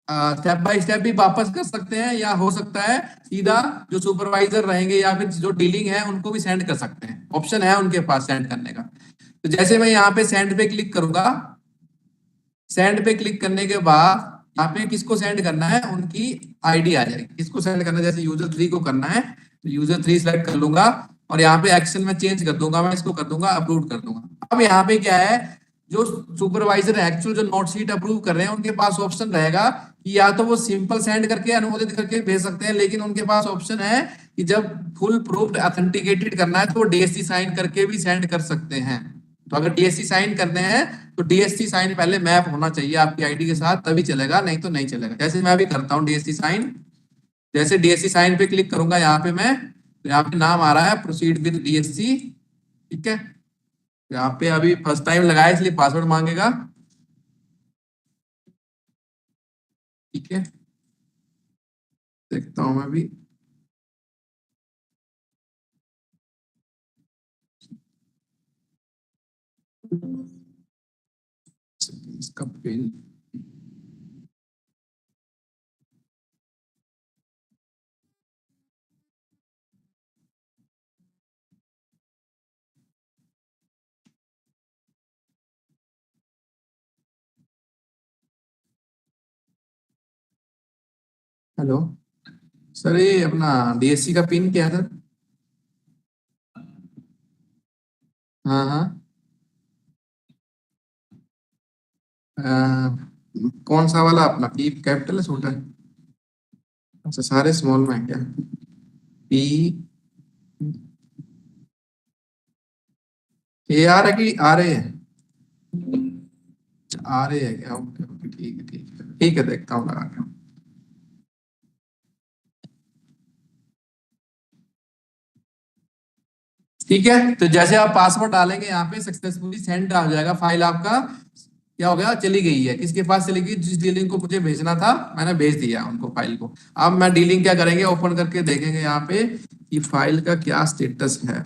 स्टेप बाय स्टेप भी वापस कर सकते हैं, या हो सकता है सीधा जो सुपरवाइजर रहेंगे या फिर जो डीलिंग है उनको भी सेंड कर सकते हैं। ऑप्शन है उनके पास सेंड करने का। तो जैसे मैं यहाँ पे सेंड पे क्लिक करूंगा, सेंड पे क्लिक करने के बाद यहाँ पे किसको सेंड करना है, उनकी आईडी आ जाएगी। किसको सेंड करना है, जैसे यूजर 3 को करना है तो यूजर 3 सेलेक्ट कर लूंगा और यहाँ पे एक्शन में चेंज कर दूंगा, मैं इसको कर दूंगा अपलोड कर दूंगा। अब यहाँ पे क्या है, जो सुपरवाइजर एक्चुअल जो नोट शीट अप्रूव कर रहे हैं उनके पास ऑप्शन रहेगा कि या तो वो सिंपल सेंड करके अनुमोदित करके भेज सकते हैं, लेकिन उनके पास ऑप्शन है कि जब फुल प्रूफ्ड ऑथेंटिकेटेड करना है तो वो डीएससी साइन करके भी सेंड कर सकते हैं। तो अगर डीएससी साइन करने हैं तो डीएससी साइन पहले मैप होना चाहिए आपकी आईडी के साथ, तभी चलेगा, नहीं तो नहीं चलेगा। जैसे मैं अभी करता हूँ डीएससी साइन, जैसे डीएससी साइन पे क्लिक करूंगा यहाँ पे मैं, तो यहाँ पे नाम आ रहा है प्रोसीड विद डीएससी। ठीक है, यहाँ पे अभी फर्स्ट टाइम लगाया इसलिए पासवर्ड मांगेगा। ठीक है, देखता हूं मैं भी। इसका पिन हेलो सर, ये अपना डीएससी का पिन क्या था? हाँ हाँ, कौन सा वाला अपना, पी कैपिटल है छोटा है? अच्छा, सारे स्मॉल में है क्या? पी ए आर है कि आर ए है? आर ए है क्या? ओके ओके, ठीक है ठीक है ठीक है, देखता हूँ लगा के। ठीक है, तो जैसे आप पासवर्ड डालेंगे यहाँ पे सक्सेसफुली सेंड हो जाएगा, फाइल आपका क्या हो गया, चली गई है। किसके पास चली गई? जिस डीलिंग को मुझे भेजना था मैंने भेज दिया उनको फाइल को। अब मैं डीलिंग क्या करेंगे, ओपन करके देखेंगे यहाँ पे कि फाइल का क्या स्टेटस है।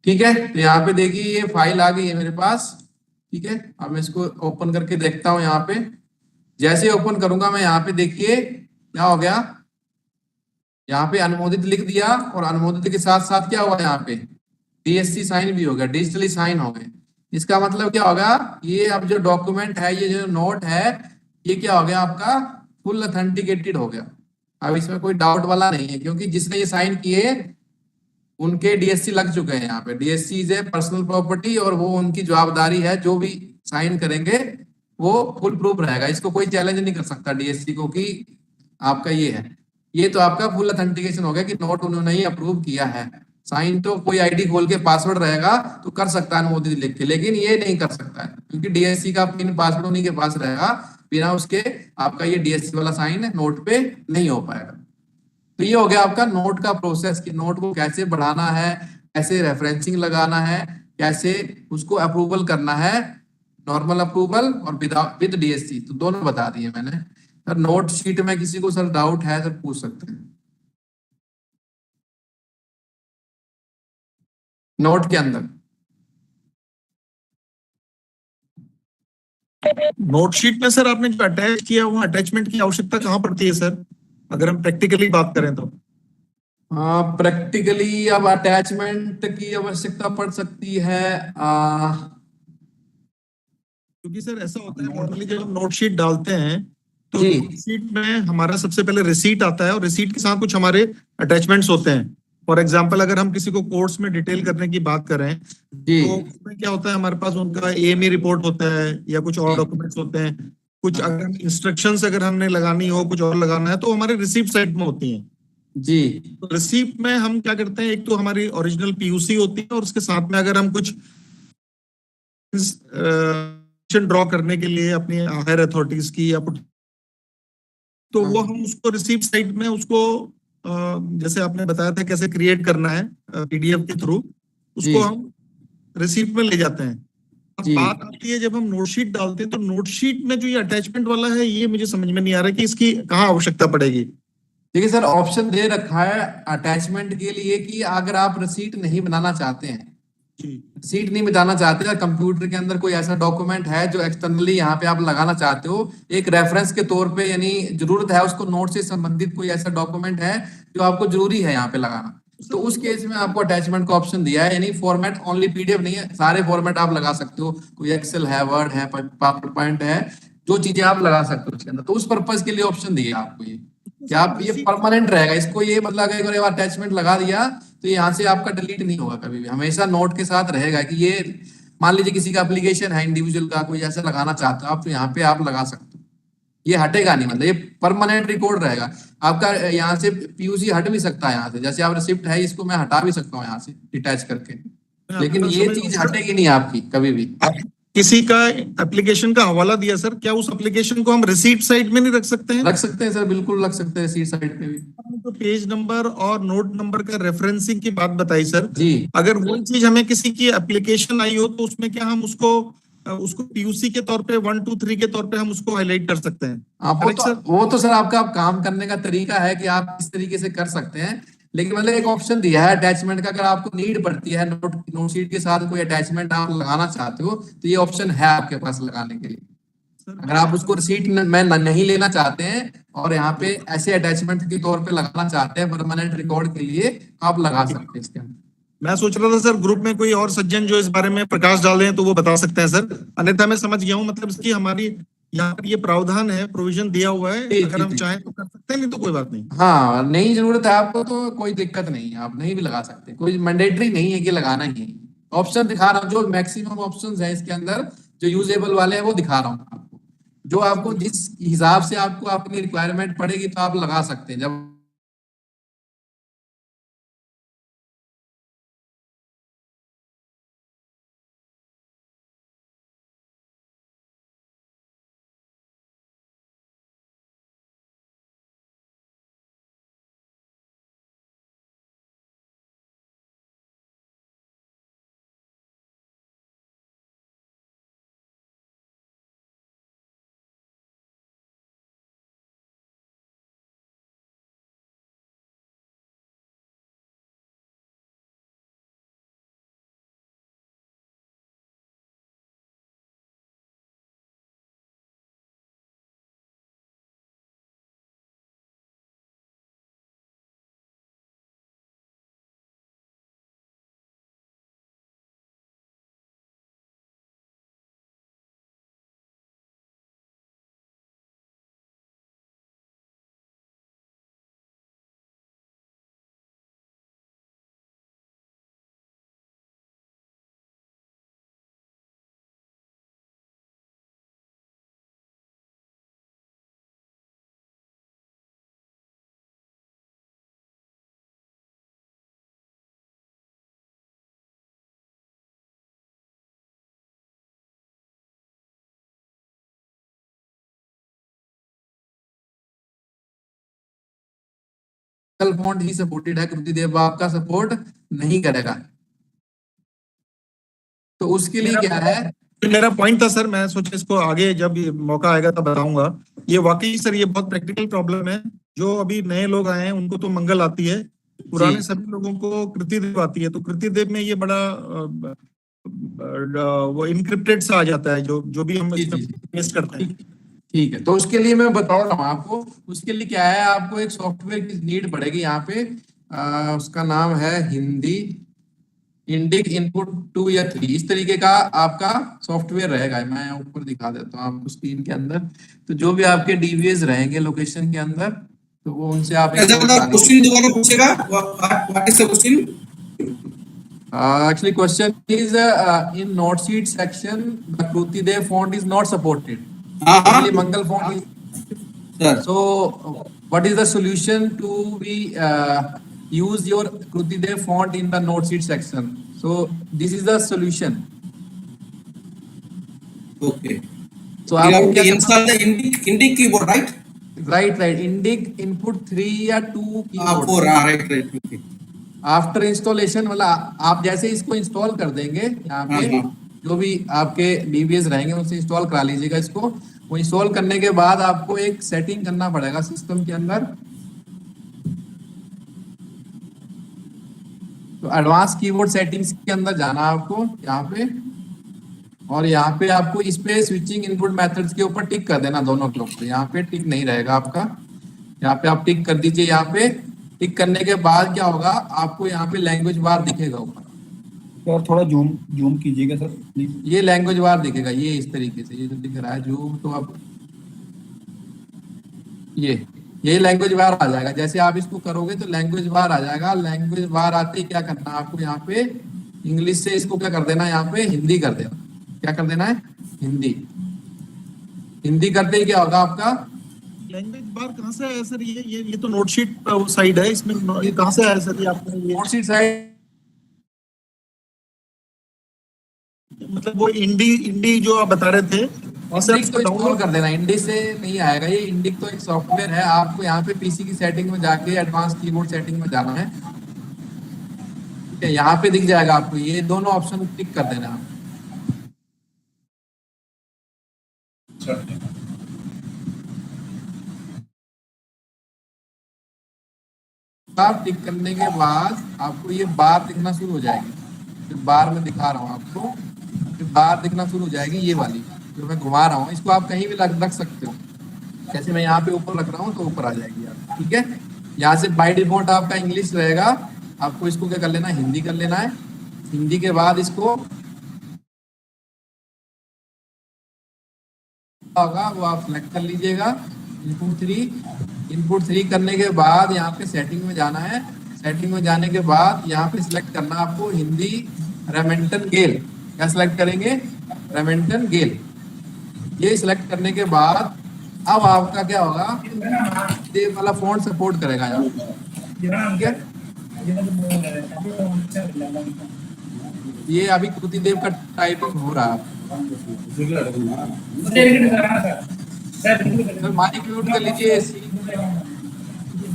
ठीक है, तो यहाँ पे देखिए ये फाइल आ गई है मेरे पास। ठीक है, अब मैं इसको ओपन करके देखता हूँ यहाँ पे। जैसे ओपन करूंगा मैं यहाँ पे, देखिए क्या हो गया, यहाँ पे अनुमोदित लिख दिया और अनुमोदित के साथ साथ क्या हुआ, यहाँ पे डीएससी साइन भी हो गया, डिजिटली साइन हो गए। इसका मतलब क्या होगा, ये अब जो डॉक्यूमेंट है, ये जो नोट है, ये क्या हो गया आपका, फुल ऑथेंटिकेटेड हो गया। अब इसमें कोई डाउट वाला नहीं है, क्योंकि जिसने ये साइन किए उनके डीएससी लग चुके हैं। यहाँ पे DSC is a personal property, और वो उनकी जवाबदारी है, जो भी साइन करेंगे वो फुल प्रूफ रहेगा, इसको कोई चैलेंज नहीं कर सकता डीएससी को कि आपका ये है। ये तो आपका फुल ऑथेंटिकेशन हो गया कि नोट उन्होंने ही अप्रूव किया है। साइन तो कोई आईडी खोल के पासवर्ड रहेगा तो कर सकता है अनुमोदित लिख के, लेकिन ये नहीं कर सकता है, क्योंकि डीएससी का पिन पासवर्ड उन्हीं के पास रहेगा। बिना उसके आपका ये डीएससी वाला साइन नोट पे नहीं हो पाएगा। तो ये हो गया आपका नोट का प्रोसेस, कि नोट को कैसे बढ़ाना है, कैसे रेफरेंसिंग लगाना है, कैसे उसको अप्रूवल करना है, नॉर्मल अप्रूवल और विद डीएससी, तो दोनों बता दिए मैंने। सर नोट शीट में किसी को सर डाउट है सर पूछ सकते हैं, नोट के अंदर। नोट शीट में सर आपने जो अटैच किया, वो अटैचमेंट की आवश्यकता कहाँ पड़ती है सर, अगर हम प्रैक्टिकली बात करें तो? हाँ, प्रैक्टिकली अब अटैचमेंट की आवश्यकता पड़ सकती है। क्योंकि सर ऐसा होता है नॉर्मली जब हम नोट शीट डालते हैं तो जी। नोट शीट में हमारा सबसे पहले रिसीट आता है, और रिसीट के साथ कुछ हमारे अटैचमेंट्स होते हैं। फॉर एग्जांपल अगर हम किसी को कोर्स में डिटेल करने की बात करें जी। तो उसमें क्या होता है, हमारे पास उनका एएमई रिपोर्ट होता है या कुछ और जी। डॉक्यूमेंट्स होते हैं। कुछ अगर इंस्ट्रक्शंस अगर हमने लगानी हो, कुछ और लगाना है, तो हमारे रिसीप्ट साइड में होती हैं। जी। तो रिसीप्ट में हम क्या करते हैं, एक तो हमारी ओरिजिनल पीयूसी होती है, और उसके साथ में अगर हम कुछ ड्रॉ करने के लिए अपनी हायर अथॉरिटीज की या कुछ, तो वो हम उसको रिसीप्ट साइट में उसको जैसे आपने बताया था कैसे क्रिएट करना है पीडीएफ के थ्रू, जी। उसको हम रिसीप्ट में ले जाते हैं। अब जी। बात आती है जब हम नोट शीट डालते हैं, तो नोट शीट में जो ये अटैचमेंट वाला है, ये मुझे समझ में नहीं आ रहा कि इसकी कहाँ आवश्यकता पड़ेगी। देखिए सर, ऑप्शन दे रखा है अटैचमेंट के लिए कि अगर आप रसीट नहीं बनाना चाहते हैं, जी। सीट नहीं मिटाना चाहते, या कंप्यूटर के अंदर कोई ऐसा डॉक्यूमेंट है जो एक्सटर्नली यहाँ पे आप लगाना चाहते हो एक रेफरेंस के तौर पे, यानी जरूरत है उसको, नोट से संबंधित कोई ऐसा डॉक्यूमेंट है जो आपको जरूरी है यहाँ पे लगाना, तो उस केस में आपको अटैचमेंट का ऑप्शन दिया है। यानी फॉर्मेट ओनली पीडीएफ नहीं है, सारे फॉर्मेट आप लगा सकते हो, कोई एक्सेल है, वर्ड है, पावर पॉइंट है, जो चीजें आप लगा सकते हो उसके अंदर, तो उस पर्पज के लिए ऑप्शन दिया आपको ये, कि आप ये परमानेंट रहेगा। इसको ये मतलब अगर एक बार अटैचमेंट लगा दिया तो यहाँ से आपका डिलीट नहीं होगा कभी भी, हमेशा नोट के साथ रहेगा। कि ये मान लीजिए किसी का एप्लीकेशन है इंडिविजुअल का, कोई ऐसा लगाना चाहते हो आप, तो यहाँ पे आप लगा सकते हो, ये हटेगा नहीं, मतलब ये परमानेंट रिकॉर्ड रहेगा आपका। यहाँ से पीयूसी हट भी सकता है यहाँ से, जैसे आप रिसिप्ट है इसको मैं हटा भी सकता हूँ यहाँ से डिटैच करके, लेकिन ये चीज हटेगी नहीं आपकी कभी भी। आप किसी का एप्लीकेशन का हवाला दिया सर, क्या उस एप्लीकेशन को हम रिसीट साइड में नहीं रख सकते हैं? रख सकते हैं सर, बिल्कुल रख सकते हैं सीट साइड पे भी। तो पेज नंबर और नोट नंबर का रेफरेंसिंग की बात बताई सर, जी। अगर वो चीज हमें किसी की एप्लीकेशन आई हो, तो उसमें क्या हम उसको उसको पीयूसी के तौर पे 1 2 3 के तौर पे हम उसको हाईलाइट कर सकते हैं? आप करेक्ट सर? वो तो सर आपका काम करने का तरीका है कि आप किस तरीके से कर सकते हैं, लेकिन मतलब एक ऑप्शन दिया है अटैचमेंट का, अगर आपको नीड पड़ती है नोट शीट के साथ कोई अटैचमेंट आप लगाना चाहते हो, तो ये ऑप्शन है आपके पास लगाने के लिए। अगर आप उसको रिसीट में नहीं लेना चाहते हैं और यहाँ पे ऐसे अटैचमेंट के तौर पे लगाना चाहते हैं परमानेंट रिकॉर्ड के लिए, तो आप लगा सकते हैं इसके अंदर। मैं सोच रहा था सर ग्रुप में कोई और सज्जन जो इस बारे में प्रकाश डाल रहे हैं तो वो बता सकते हैं सर, अन्यथा मैं समझ गया हूँ, मतलब इसकी हमारी यहाँ पर ये प्रावधान है, प्रोविजन दिया हुआ है, जी, अगर जी, हम जी। चाहें तो कर सकते हैं, नहीं तो कोई बात नहीं। हाँ, नहीं जरूरत है आपको तो कोई दिक्कत नहीं है, आप नहीं भी लगा सकते, कोई मैंडेटरी नहीं है कि लगाना ही है। ऑप्शन दिखा रहा हूँ, जो मैक्सिमम ऑप्शंस हैं इसके अंदर जो यूजेबल वाले हैं वो दिखा रहा हूँ आपको, जो आपको जिस हिसाब से आपको अपनी रिक्वायरमेंट पड़ेगी तो आप लगा सकते हैं। जब मंगल फॉन्ट ही सपोर्टेड है, कृतिदेव आपका सपोर्ट नहीं करेगा। तो उसके लिए क्या है, तो मेरा पॉइंट था सर, मैं सोचा इसको आगे जब ये मौका आएगा तब बताऊंगा। ये वाकई सर ये बहुत प्रैक्टिकल प्रॉब्लम है। जो अभी नए लोग आए हैं उनको तो मंगल आती है, पुराने सभी लोगों को कृतिदेव आती है। तो कृतिदेव में ये बड़ा वो इनक्रिप्टेड सा आ जाता है जो जो भी हम जी, इसमें जी, जी। पेस्ट करते हैं। ठीक है, तो उसके लिए मैं बता रहा हूँ आपको। उसके लिए क्या है, आपको एक सॉफ्टवेयर की नीड पड़ेगी यहाँ पे। उसका नाम है हिंदी इंडिक इनपुट 2 या 3, इस तरीके का आपका सॉफ्टवेयर रहेगा। मैं ऊपर दिखा देता हूँ आपको स्क्रीन के अंदर। तो जो भी आपके डीवीएस रहेंगे लोकेशन के अंदर, तो वो उनसे आप इंस्टॉल करा लीजिए। क्वेश्चन दोबारा पूछेगा, what is the question? Actually, question is in note sheet section, the Krutidev font is not supported. Only Mangal font is. Sir So, what is the solution to be use your Krutidev font in the note sheet section? So, this is the solution. Okay, So, you आपको have क्या to करना, install the Indic keyboard, right? right, Indic input 3 या 2 keyboard. 4, right, okay. After installation वाला, आप जैसे इसको install कर देंगे यहाँ पे, जो भी आपके डीवीएस रहेंगे उनसे इंस्टॉल करा लीजिएगा इसको। वो इंस्टॉल करने के बाद आपको एक सेटिंग करना पड़ेगा सिस्टम के अंदर। तो एडवांस कीबोर्ड सेटिंग्स के अंदर जाना आपको यहाँ पे, और यहाँ पे आपको इस पे स्विचिंग इनपुट मेथड्स के ऊपर टिक कर देना दोनों के ऊपर। यहाँ पे टिक नहीं रहेगा आपका, यहाँ पे आप टिक कर दीजिए। यहाँ पे टिक करने के बाद क्या होगा, आपको यहाँ पे लैंग्वेज बार दिखेगा ऊपर। सर थोड़ा जूम जूम कीजिएगा सर प्लीज। ये लैंग्वेज बार दिखेगा, ये इस तरीके से, ये जो दिख रहा है जूम, तो आप ये लैंग्वेज बार आ जाएगा। जैसे आप इसको करोगे तो लैंग्वेज बार आ जाएगा। लैंग्वेज बार आते ही क्या करना है आपको, यहाँ पे इंग्लिश से इसको क्या कर देना है, यहाँ पे हिंदी कर देना। क्या कर देना है, हिंदी। हिंदी करते ही क्या होगा आपका, लैंग्वेज बार कहाँ से आया सर? ये तो नोटशीट साइड है, इसमें ये कहाँ से आया सर? ये आपने ये नोट शीट साइड, मतलब वो इंडी जो आप बता रहे थे, इंडिक तो इंस्टॉल कर देना। इंडिक से नहीं आएगा ये, इंडिक तो एक सॉफ्टवेयर है। आपको यहाँ पे पीसी की सेटिंग में जाके एडवांस कीबोर्ड सेटिंग में जाना है। ठीक है, यहाँ पे दिख जाएगा आपको, ये दोनों ऑप्शन टिक कर देना आप। आप टिक करने के बाद आपको ये बार दिखना शुरू हो जाएगी। जो बार में दिखा रहा हूँ आपको, जो बार दिखना शुरू हो जाएगी, ये वाली जो मैं घुमा रहा हूँ, इसको आप कहीं भी रख सकते हो। जैसे मैं यहाँ पे ऊपर रख रहा हूँ तो ऊपर आ जाएगी आप। ठीक है, यहाँ से बाय डिफॉल्ट आपका इंग्लिश रहेगा। आपको इसको क्या कर लेना है, हिंदी कर लेना है। हिंदी के बाद इसको होगा वो आप सिलेक्ट कर लीजिएगा, इनपुट 3 करने के बाद यहाँ पे सेटिंग में जाना है। सेटिंग में जाने के बाद यहाँ पे सिलेक्ट करना आपको हिंदी रेमेंटन गेल। क्या सिलेक्ट करेंगे, रेमेंटन गेल। ये सिलेक्ट करने के बाद अब आपका क्या होगा, ये वाला फॉन्ट सपोर्ट करेगा यहाँ। ठीक है, ये अभी कृतिदेव का टाइपिंग हो रहा है। सर माइक म्यूट कर लीजिए।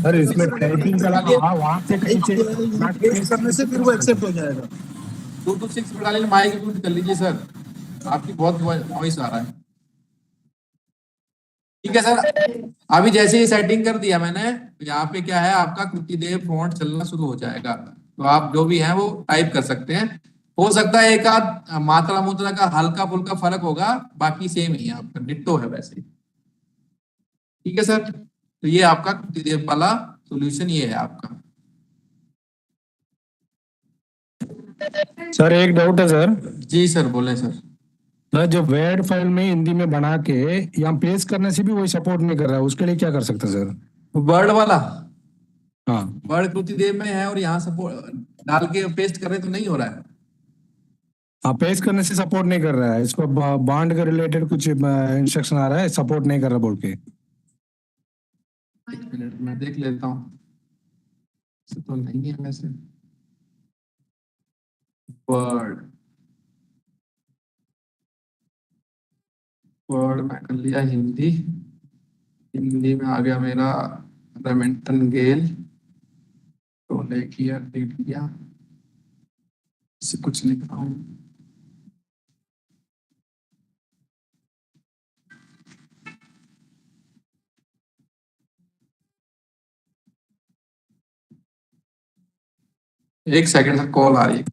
सर इसमें टाइपिंग का वहाँ से कहीं से करने से फिर वो एक्सेप्ट हो जाएगा। 226 पे डालिए, माइक म्यूट कर लीजिए सर, आपकी बहुत वॉइस आ रहा है। ठीक है सर, अभी जैसे ही सेटिंग कर दिया मैंने, तो यहाँ पे क्या है, आपका कृतिदेव फॉन्ट चलना शुरू हो जाएगा। तो आप जो भी हैं वो टाइप कर सकते हैं। हो सकता है एक आध मात्रा मुद्रा का हल्का फुल्का फर्क होगा, बाकी सेम ही है, आपका डिट्टो है वैसे ही। ठीक है सर, तो ये आपका कृतिदेव वाला सोल्यूशन ये है आपका। सर एक डाउट है सर। जी सर, बोले सर। सर जो वर्ड फाइल में हिंदी में बना के यहाँ पेस्ट करने से भी वही सपोर्ट नहीं कर रहा है, उसके लिए क्या कर सकते हैं सर? वर्ड वाला, हाँ वर्ड कृतिदेव में है और यहाँ सपोर्ट डाल के पेस्ट कर रहे तो नहीं हो रहा है। हाँ पेस्ट करने से सपोर्ट नहीं कर रहा है, इसको बॉन्ड के रिलेटेड कुछ इंस्ट्रक्शन आ रहा है, सपोर्ट नहीं कर रहा बोल के। एक मिनट मैं देख लेता हूँ, तो नहीं है वैसे। वर्ड वर्ड में कर लिया हिंदी, हिंदी में आ गया मेरा रेमेंटन गेल। ब्लैक किया, डिलीट किया, इससे कुछ लिख रहा हूँ। एक सेकंड सर, कॉल आ रही है।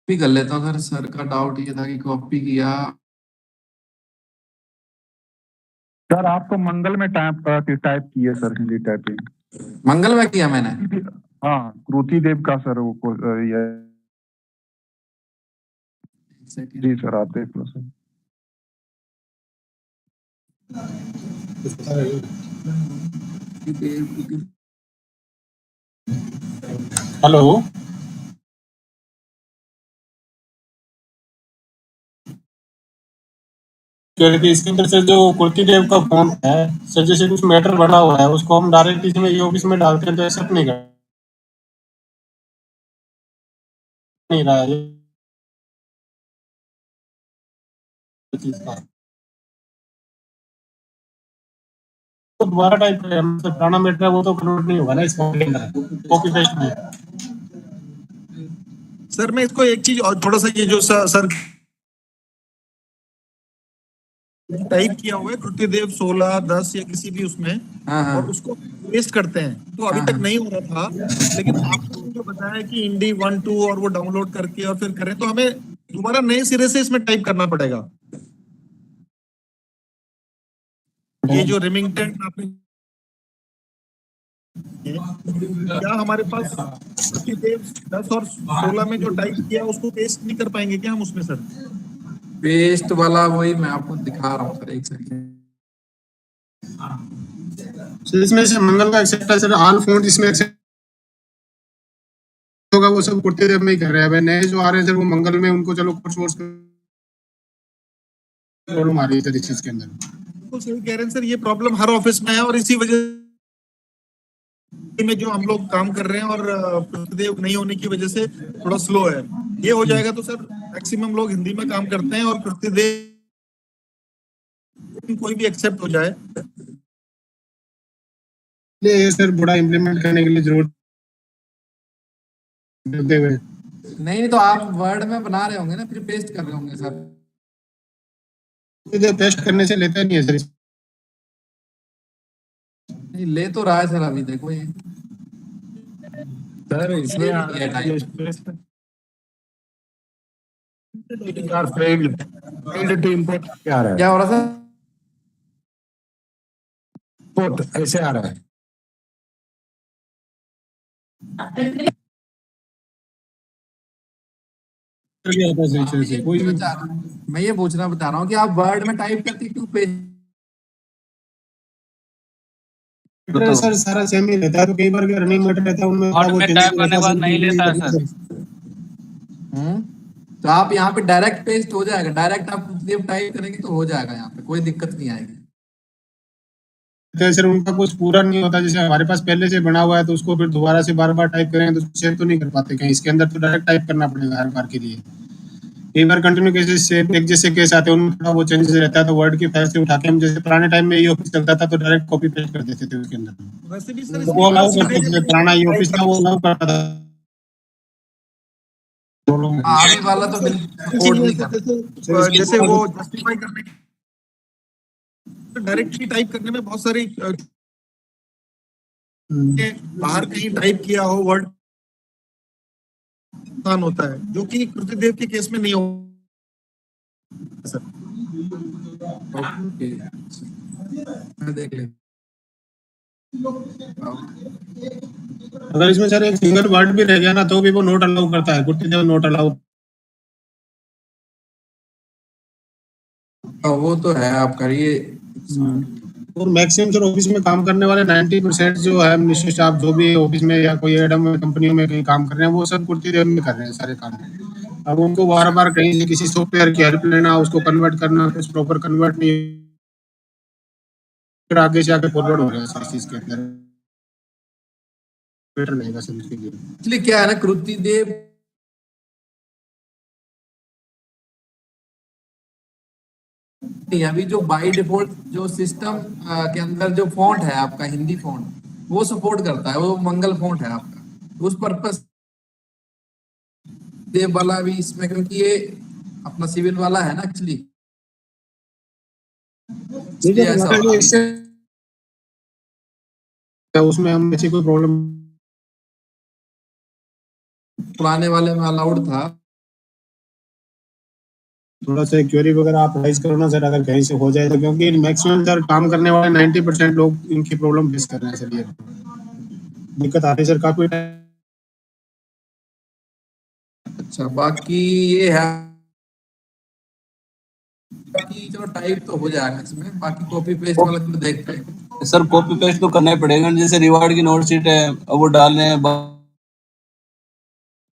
भी कर लेता हूँ सर का डाउट ये था कि कॉपी किया। सर आपको मंगल में टाइप किए सर, हिंदी टाइपिंग। मंगल में किया मैंने। हाँ, कृति देव का सर वो ये। जी सर, आप देख लो सर। हेलो, कह रहे थे इसके अंदर से जो कुर्ती देव का फॉर्म है सर, जैसे कुछ मैटर बना हुआ है उसको हम डायरेक्ट इसमें ये ऑफिस में डालते हैं तो एक्सेप्ट नहीं रहा है ये चीज का। तो दोबारा टाइप करें, मतलब पुराना मैटर है वो तो कन्वर्ट नहीं होगा ना इस फॉर्म के अंदर, कॉपी पेस्ट में। सर मैं इसको एक चीज और थोड़ा सा, ये जो सर टाइप किया हुआ है कृतिदेव 16/10 या किसी भी उसमें, हाँ हाँ और उसको पेस्ट करते हैं तो अभी तक नहीं हो रहा था, लेकिन आपने जो बताया कि इंडी 1 2 और वो डाउनलोड करके और फिर करें, तो हमें दोबारा नए सिरे से इसमें टाइप करना पड़ेगा। ये जो रिमिंगटन आपने, क्या हमारे पास कृतिदेव 10 और 16 में जो टाइप किया उसको पेस्ट नहीं कर पाएंगे क्या हम उसमें सर? पेस्ट वाला वही मैं आपको दिखा रहा हूँ सर, एक सेकंड। सर इसमें से मंगल का एक्सेप्ट है सर, ऑल फॉन्ट इसमें एक्सेप्ट होगा, वो सब कुर्ती देव में ही कर रहे हैं। नए जो आ रहे हैं सर वो मंगल में, उनको चलो कुछ और प्रॉब्लम आ रही है सर इस चीज के अंदर। तो सही कह रहे हैं सर, ये प्रॉब्लम हर ऑफिस में है और इसी वजह में जो हम लोग काम कर रहे हैं और कृतिदेव नहीं होने की वजह से थोड़ा स्लो है। ये हो जाएगा तो सर मैक्सिमम लोग हिंदी में काम करते हैं और कृतिदेव कोई भी एक्सेप्ट हो जाए। ये सर बड़ा इम्प्लीमेंट करने के लिए जरूरत करते हुए। नहीं तो आप वर्ड में बना रहे होंगे ना, फिर पेस्ट कर रहे होंगे सर। ये पेस्ट करने से लेता नहीं है सर। नहीं ले तो रहा है सर, अभी देखो ये सर इसमें ये टाइप फेल्ड टू इंपोर्ट क्या आ रहा है? क्या हो रहा सर? इंपोर्ट ऐसे आ रहा है। कोई मैं ये पूछना बता रहा हूँ कि आप वर्ड में टाइप करके क्यों पेस्ट? सर सारा सेम ही रहता है, तो कई बार रनिंग मैटर रहता है उनमें और मैं टाइप करने के बाद नहीं लेता है सर। तो आप यहाँ पे डायरेक्ट पेस्ट हो जाएगा, डायरेक्ट आप टाइप करेंगे तो हो जाएगा, यहाँ पे कोई दिक्कत नहीं आएगी। तो सर उनका कुछ पूरा नहीं होता, जैसे हमारे पास पहले से बना हुआ है तो उसको फिर दोबारा से बार बार टाइप करेंगे तो सेव तो नहीं कर पाते कहीं। इसके अंदर तो डायरेक्ट टाइप करना पड़ेगा हर बार के लिए, कई बार कंटिन्यू केसेस से एक जैसे केस आते हैं, उनमें थोड़ा वो चेंजेस रहता है, तो वर्ड की फाइल से उठा के हम, जैसे पुराने टाइम में ई ऑफिस चलता था तो डायरेक्ट कॉपी पेस्ट कर देते थे उसके अंदर, वैसे भी सर तो वो अलाउ करते थे, जो पुराना ई ऑफिस था वो अलाउ करता था। अभी वाला तो बिल्कुल सपोर्ट नहीं करता। जैसे वो जस्टिफाई करने डायरेक्टली टाइप करने में बहुत सारी बाहर कहीं टाइप किया हो वर्ड आसान होता है, जो कि कृतिदेव के केस में नहीं हो सर। ओके, मैं देख ले। अगर इसमें सर एक सिंगल वर्ड भी रह गया ना तो भी वो नोट अलाउ करता है, गुर्तीदेव नोट अलाउ। वो तो है, आप करिए। और मैक्सिमम सर ऑफिस में काम करने वाले 90% जो है मिनिस्ट्री स्टाफ, जो भी ऑफिस में या कोई एडम कंपनियों में कहीं काम कर रहे हैं, वो सब गुर्तीदेव में कर रहे हैं सारे काम। अब उनको बार बार कहीं से किसी सॉफ्टवेयर की हेल्प लेना, उसको कन्वर्ट करना, कुछ प्रॉपर कन्वर्ट नहीं, फिर आगे से आगे फॉरवर्ड हो रहा है सर इस चीज के अंदर, बेटर रहेगा सर इसके लिए। इसलिए क्या है ना, कृतिदेव अभी जो बाय डिफॉल्ट जो सिस्टम के अंदर जो फॉन्ट है आपका हिंदी फॉन्ट, वो सपोर्ट करता है, वो मंगल फॉन्ट है आपका, उस पर्पस देव वाला भी इसमें, क्योंकि ये अपना सिविल वाला है ना एक्चुअली, उसमें हम ऐसी कोई प्रॉब्लम पुराने वाले में अलाउड था। थोड़ा सा क्वेरी वगैरह आप राइज करो ना सर, अगर कहीं से हो जाए तो, क्योंकि मैक्सिमम सर काम करने वाले 90% लोग इनकी प्रॉब्लम फेस कर रहे हैं सर, ये दिक्कत आती है सर काफी। अच्छा, बाकी ये है कि चलो टाइप तो हो जाएगा इसमें, बाकी कॉपी पेस्ट वाला तो देखते हैं। सर कॉपी पेस्ट तो करना ही पड़ेगा, जैसे रिवार्ड की नोट शीट है, अब वो डालने हैं,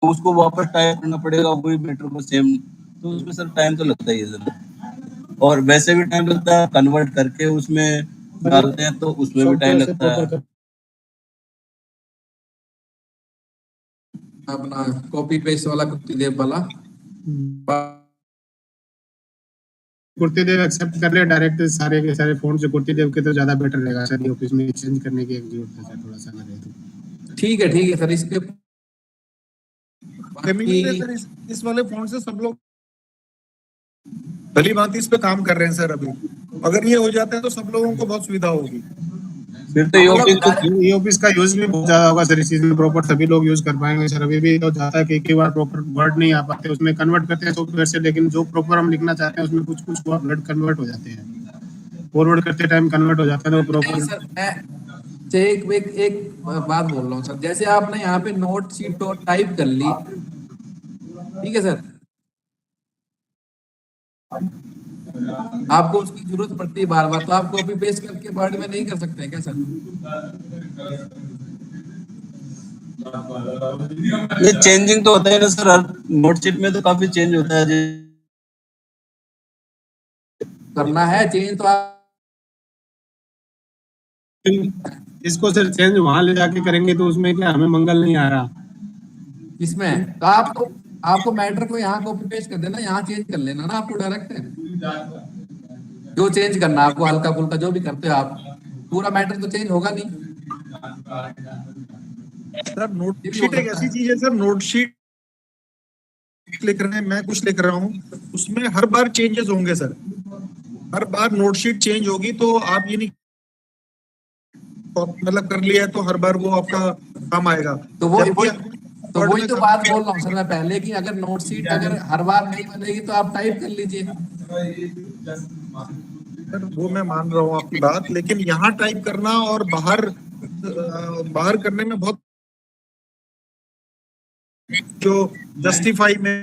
उसको वापस टाइप करना पड़ेगा वही मैटर को सेम, तो उसमें सर टाइम तो लगता ही है सर, और वैसे भी टाइम लगता है, कन्वर्ट करके उसमें डालते हैं तो उसमें भी टाइम लगता है। अपना कॉपी पेस्ट वाला कृतिदेव वाला गुर्तीदेव एक्सेप्ट कर ले डायरेक्ट सारे के सारे फोन से, गुर्तीदेव के तो ज्यादा बेटर रहेगा सर, ऑफिस में चेंज करने की एक जरूरत है सर, थोड़ा सा लगे तो। ठीक है सर, इसके सर इस वाले फोन से सब लोग भली भांति इस पे काम कर रहे हैं सर। अभी अगर ये हो जाता है तो सब लोगों को बहुत सुविधा होगी। फिर तो ये ऑफिस का यूज भी बहुत ज्यादा होगा सर, इस चीज में प्रॉपर सभी लोग यूज कर पाएंगे सर। अभी भी तो जाता है कि कई बार प्रॉपर वर्ड नहीं आ पाते, उसमें कन्वर्ट करते हैं सॉफ्टवेयर से, लेकिन जो प्रॉपर हम लिखना चाहते हैं उसमें कुछ कुछ वर्ड कन्वर्ट हो जाते हैं, फॉरवर्ड करते टाइम कन्वर्ट हो जाता है, तो प्रॉपर। एक बात बोल रहा हूँ सर, जैसे आपने यहाँ पे नोट शीट और टाइप कर ली, ठीक है सर, आपको उसकी जरूरत पड़ती है बार बार, तो आप कॉपी पेस्ट करके वर्ड में नहीं कर सकते हैं क्या सर? ये चेंजिंग तो होता है ना सर, हर नोट शीट में तो काफी चेंज होता है, करना है चेंज तो आप इसको सर चेंज वहां ले जाके करेंगे तो उसमें क्या हमें मंगल नहीं आ रहा इसमें, तो आपको मैटर को यहाँ कॉपी पेस्ट कर देना, यहाँ चेंज कर लेना ना आपको डायरेक्ट है। जो चेंज करना आपको हल्का फुल्का जो भी करते हो आप, पूरा मैटर तो चेंज होगा नहीं सर। नोट शीट एक ऐसी चीज है सर, नोट शीट लिख रहे हैं, मैं कुछ लिख रहा हूँ, उसमें हर बार चेंजेस होंगे सर, हर बार नोट शीट चेंज होगी, तो आप ये नहीं मतलब कर लिया है तो हर बार वो आपका काम आएगा। तो वही तो बात बोल रहा हूँ सर मैं पहले, कि अगर नोट शीट अगर हर बार नहीं बनेगी तो आप टाइप कर लीजिए। सर वो मैं मान रहा हूँ आपकी बात, लेकिन यहाँ टाइप करना और बाहर करने में बहुत, जो जस्टिफाई में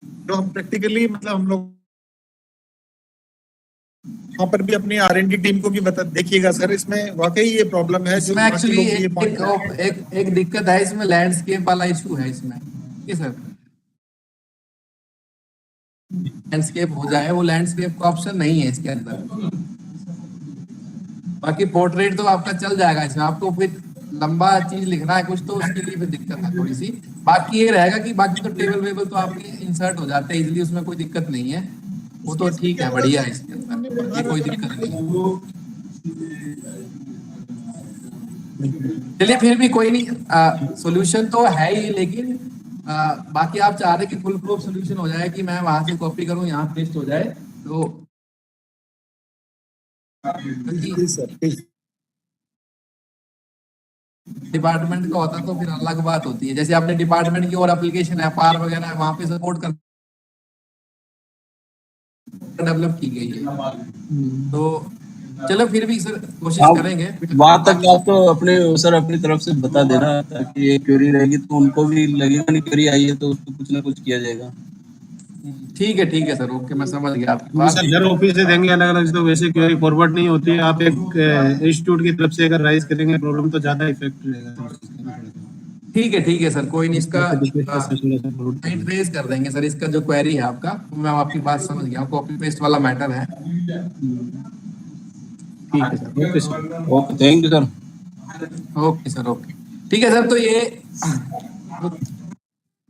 जो हम प्रैक्टिकली मतलब हम लोग वहाँ पर भी अपनी R&D टीम को भी बता देखिएगा सर, इसमें वाकई ये प्रॉब्लम है। इसमें एक्चुअली एक दिक्कत है, इसमें लैंडस्केप वाला इशू है इसमें, ठीक है सर, लैंडस्केप हो जाए, वो लैंडस्केप का ऑप्शन नहीं है इसके अंदर। बाकी पोर्ट्रेट तो आपका चल जाएगा इसमें, आपको फिर लंबा चीज लिखना है कुछ, तो उसके लिए फिर दिक्कत है थोड़ी सी। बाकी ये रहेगा कि बाकी तो टेबल वेबल तो आपके इंसर्ट हो जाते हैं इजीली, उसमें कोई दिक्कत नहीं है, वो तो इसमें ठीक क्या है, होगा बढ़िया सर, है इसके हमने अंदर, बना ये कोई रखा दिक्कत है। नहीं है। चलिए फिर भी कोई नहीं, सॉल्यूशन तो है ही, लेकिन बाकी आप चाह रहे कि फुल प्रूफ सॉल्यूशन हो जाए कि मैं वहां से कॉपी करूं यहाँ पेस्ट हो जाए, तो डिपार्टमेंट का होता तो फिर अलग बात होती है। जैसे आपने डिपार्टमेंट की और एप्लीकेशन है पार वगैरह वहां पे सपोर्ट कर डेवलप की गई है, तो चलो फिर भी सर कोशिश आप करेंगे। वहां तक बाकी आप तो अपने सर अपनी तरफ से बता देना, ताकि ये क्वेरी रहेगी तो उनको भी लगेगा नहीं क्वेरी आई है तो उसको कुछ ना कुछ किया जाएगा। ठीक है सर, ओके, मैं समझ गया आपकी क्योंकि बात। सर हर ऑफिस से देंगे अलग अलग, तो वैसे क्वेरी फॉरवर्ड नहीं होती है। आप एक इंस्टीट्यूट की तरफ से अगर राइज करेंगे प्रॉब्लम तो ज्यादा इफेक्ट रहेगा। ठीक है सर, कोई नहीं, इसका इसका ट्रेस कर देंगे सर, इसका जो क्वेरी है आपका, मैं आपकी बात समझ गया, कॉपी पेस्ट वाला मैटर है। ठीक है sir, okay sir. Okay, thank you sir. Okay sir, okay, ठीक है सर। तो ये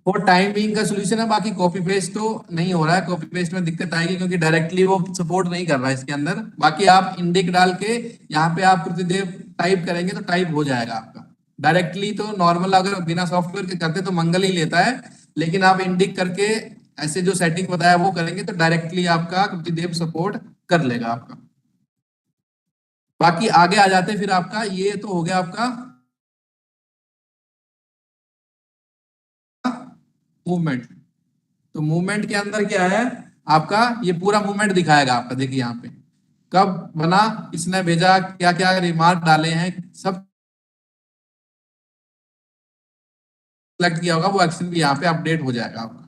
फॉर टाइम बीइंग का सोल्यूशन है, बाकी कॉपी पेस्ट तो नहीं हो रहा है, कॉपी पेस्ट में दिक्कत आएगी क्योंकि डायरेक्टली वो सपोर्ट नहीं कर रहा है इसके अंदर। बाकी आप इंडेक डाल के यहाँ पे आप प्रतिदेव टाइप करेंगे तो टाइप हो जाएगा आपका डायरेक्टली। तो नॉर्मल अगर बिना सॉफ्टवेयर के करते तो मंगल ही लेता है, लेकिन आप इंडिक करके ऐसे जो सेटिंग बताया वो करेंगे तो डायरेक्टली आपका प्रतिदेव सपोर्ट कर लेगा आपका। बाकी आगे आ जाते हैं फिर, आपका ये तो हो गया आपका मूवमेंट। तो मूवमेंट के अंदर क्या है आपका, ये पूरा मूवमेंट दिखाएगा आपका। देखिए यहाँ पे कब बना, किसने भेजा, क्या क्या रिमार्क डाले हैं, सब सेलेक्ट किया होगा, वो एक्शन भी यहाँ पे अपडेट हो जाएगा आपका।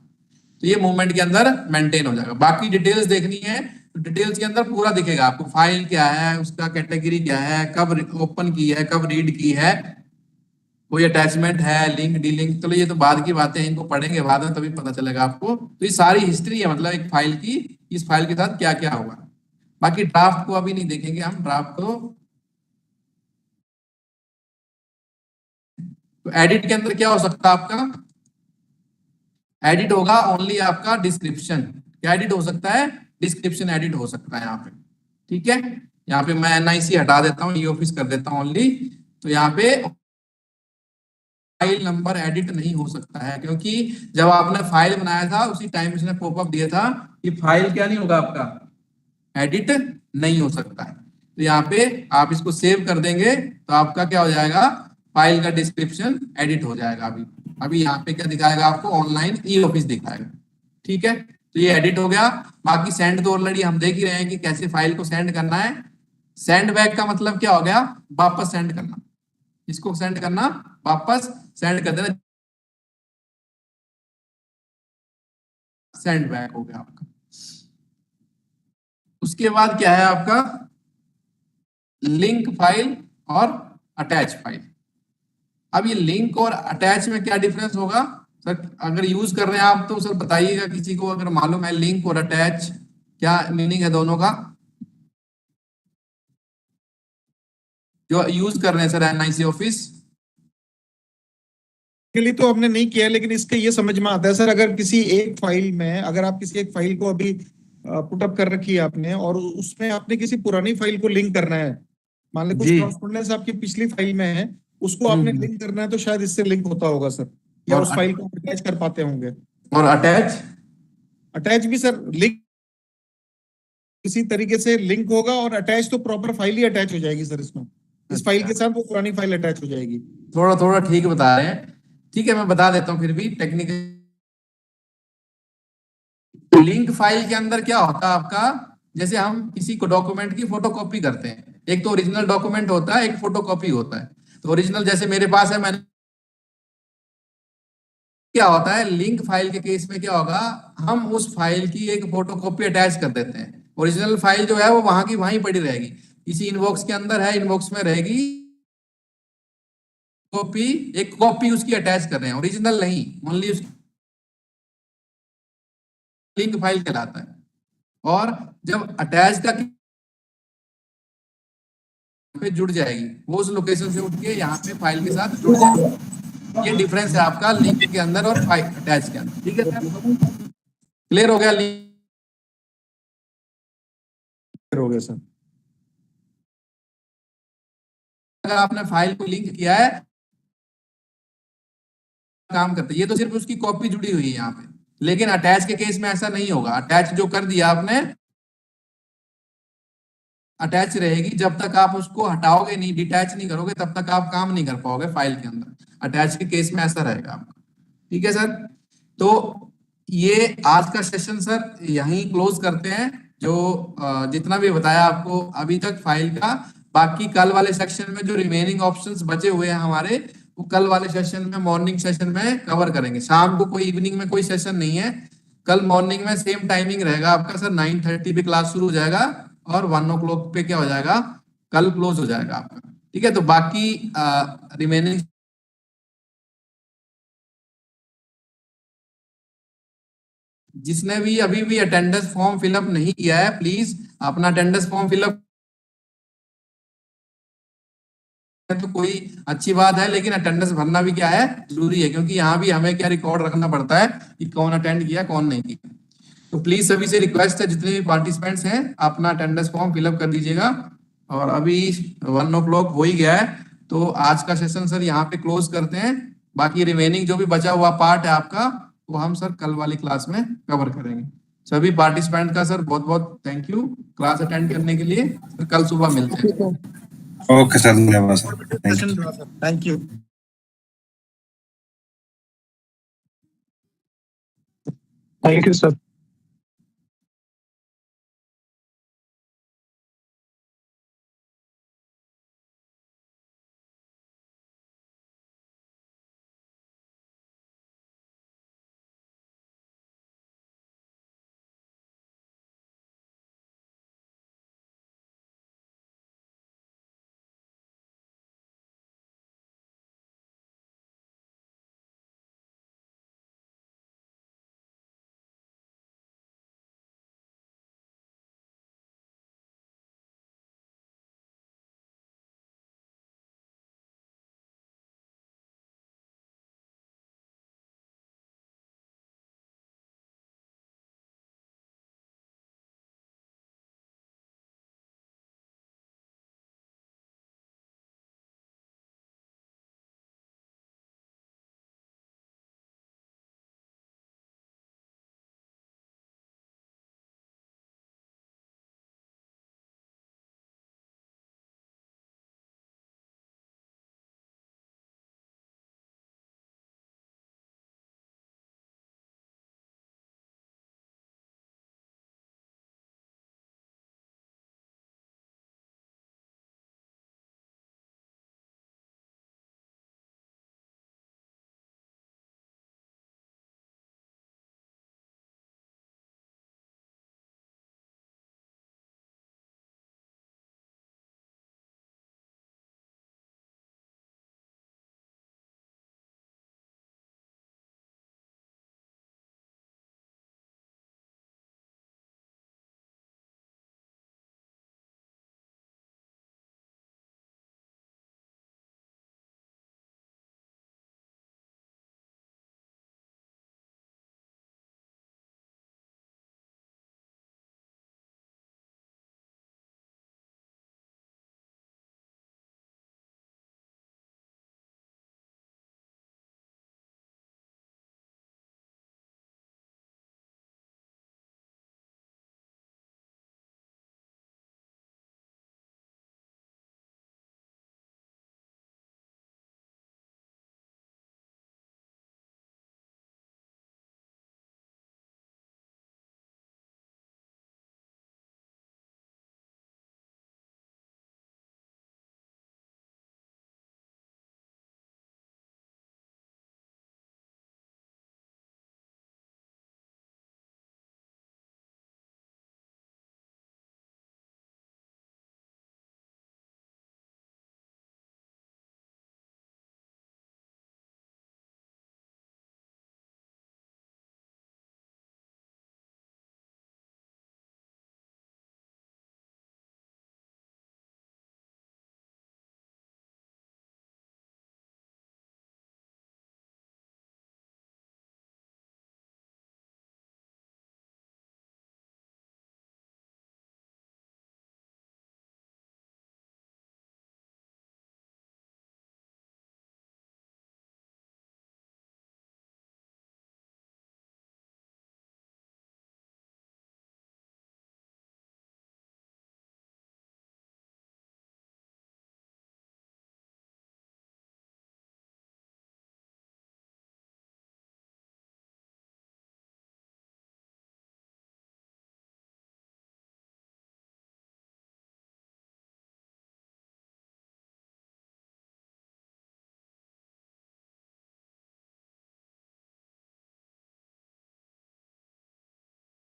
तो ये मूवमेंट के अंदर मेंटेन हो जाएगा। बाकी डिटेल्स देखनी है तो डिटेल्स के अंदर पूरा दिखेगा आपको, फाइल क्या है, उसका कैटेगरी क्या है, कब ओपन की है, कब रीड की है, कोई अटैचमेंट है, लिंक डीलिंक, चलो ये तो बाद की बातें हैं, इनको पढ़ेंगे बाद में तभी पता चलेगा आपको। तो ये सारी हिस्ट्री है मतलब एक फाइल की, इस फाइल के साथ क्या क्या हुआ। बाकी ड्राफ्ट को अभी नहीं देखेंगे हम, ड्राफ्ट को। तो एडिट के अंदर क्या हो सकता है आपका, एडिट होगा ओनली आपका डिस्क्रिप्शन। क्या एडिट हो सकता है, डिस्क्रिप्शन एडिट हो सकता है यहाँ पे। ठीक है, यहाँ पे मैं एनआईसी हटा देता हूँ, ई ऑफिस कर देता हूँ ओनली। तो यहाँ पे फाइल नंबर एडिट नहीं हो सकता है, क्योंकि जब आपने फाइल बनाया था उसी टाइम उसने पॉपअप दिया था कि फाइल क्या नहीं होगा आपका, एडिट नहीं हो सकता है। तो यहाँ पे आप इसको सेव कर देंगे तो आपका क्या हो जाएगा, फाइल का डिस्क्रिप्शन एडिट हो जाएगा। अभी अभी यहाँ पे क्या दिखाएगा आपको, ऑनलाइन ई ऑफिस दिखाएगा। ठीक है, तो ये एडिट हो गया। बाकी सेंड तो ऑलरेडी हम देख ही रहे हैं कि कैसे फाइल को सेंड करना है। सेंड बैक का मतलब क्या हो गया, वापस सेंड करना, इसको सेंड करना, वापस सेंड कर देना, सेंड बैक हो गया आपका। उसके बाद क्या है आपका, लिंक फाइल और अटैच फाइल। अब ये लिंक और अटैच में क्या डिफरेंस होगा सर, अगर यूज कर रहे हैं आप तो सर बताइएगा, किसी को अगर मालूम है लिंक और अटैच क्या मीनिंग है दोनों का, जो यूज कर रहे हैं सर एनआईसी ऑफिस। के लिए तो हमने नहीं किया है, लेकिन इसके ये समझ में आता है सर, अगर किसी एक फाइल में, अगर आप किसी एक फाइल को अभी पुट अप कर रखी है आपने और उसमें आपने किसी पुरानी फाइल को लिंक करना है, मान लो कुछ जी। कॉरेस्पॉन्डेंस आपकी पिछली फाइल में है, उसको आपने लिंक करना है, तो शायद इससे लिंक होता होगा सर, या और उस फाइल को अटैच कर पाते होंगे। और अटैच, अटैच भी सर लिंक इसी तरीके से लिंक होगा, और अटैच तो प्रॉपर फाइल ही अटैच हो जाएगी सर इसमें, इस फाइल के साथ वो पुरानी फाइल अटैच हो जाएगी। थोड़ा थोड़ा ठीक बता रहे हैं। ठीक है, मैं बता देता हूँ फिर भी टेक्निकल। लिंक फाइल के अंदर क्या होता है आपका, जैसे हम किसी को डॉक्यूमेंट की फोटोकॉपी करते हैं, एक तो ओरिजिनल डॉक्यूमेंट होता है, एक फोटोकॉपी होता है। तो ओरिजिनल जैसे मेरे पास है, मैंने क्या होता है लिंक फाइल के केस में क्या होगा, हम उस फाइल की एक फोटोकॉपी अटैच कर देते हैं। ओरिजिनल फाइल जो है वो वहां की वहीं पड़ी रहेगी, किसी इनबॉक्स के अंदर है, इनबॉक्स में रहेगी कॉपी, एक कॉपी उसकी अटैच कर रहे हैं, ओरिजिनल नहीं, ओनली लिंक फाइल कहलाता है। और जब अटैच का पे जुड़ जाएगी, वो उस लोकेशन से उठ के यहाँ पे फाइल के साथ जुड़ जाएगी। ये डिफरेंस है आपका लिंक के अंदर और फाइल अटैच के अंदर। ठीक है सर, क्लियर हो गया? लिंक हो गया सर। अगर आपने फाइल को लिंक किया है काम करते, ये तो सिर्फ उसकी कॉपी जुड़ी हुई है यहाँ पे, लेकिन अटैच के केस में ऐसा नहीं होगा। अटैच जो कर दिया आपने, अटैच रहेगी, जब तक आप उसको हटाओगे नहीं, डिटैच नहीं करोगे, तब तक आप काम नहीं कर पाओगे फाइल के अंदर। अटैच के केस में ऐसा रहेगा आपका। ठीक है सर, तो ये आज का सेशन सर यहीं क्लोज करते हैं। जो जितना भी बताया आपको अभी तक फाइल का, बाकी कल वाले सेक्शन में जो रिमेनिंग ऑप्शंस बचे हुए हैं हमारे, वो कल वाले सेशन में, मॉर्निंग सेशन में कवर करेंगे। शाम को कोई, इवनिंग में कोई सेशन नहीं है। कल मॉर्निंग में सेम टाइमिंग रहेगा आपका सर, 9:30 पे क्लास शुरू हो जाएगा और 1 o'clock पे क्या हो जाएगा, कल क्लोज हो जाएगा आपका। ठीक है, तो बाकी रिमेनिंग जिसने भी अभी भी अटेंडेंस फॉर्म फिलअप नहीं किया है, प्लीज अपना अटेंडेंस फॉर्म फिलअप, तो कोई अच्छी बात है, लेकिन अटेंडेंस भरना भी क्या है, जरूरी है, क्योंकि यहाँ भी हमें क्या रिकॉर्ड रखना पड़ता है कि कौन अटेंड किया कौन नहीं किया। तो प्लीज सभी से रिक्वेस्ट है, जितने भी पार्टिसिपेंट्स हैं अपना अटेंडेंस फॉर्म फिलअप कर दीजिएगा। और अभी 1 o'clock हो ही गया है, तो आज का सेशन सर यहाँ पे क्लोज करते हैं। बाकी रिमेनिंग जो भी बचा हुआ पार्ट है आपका, वो हम सर कल वाली क्लास में कवर करेंगे। सभी पार्टिसिपेंट का सर बहुत बहुत थैंक यू क्लास अटेंड करने के लिए। कल सुबह मिलते हैं। ओके सर, धन्यवाद sir, thank you. Thank you sir.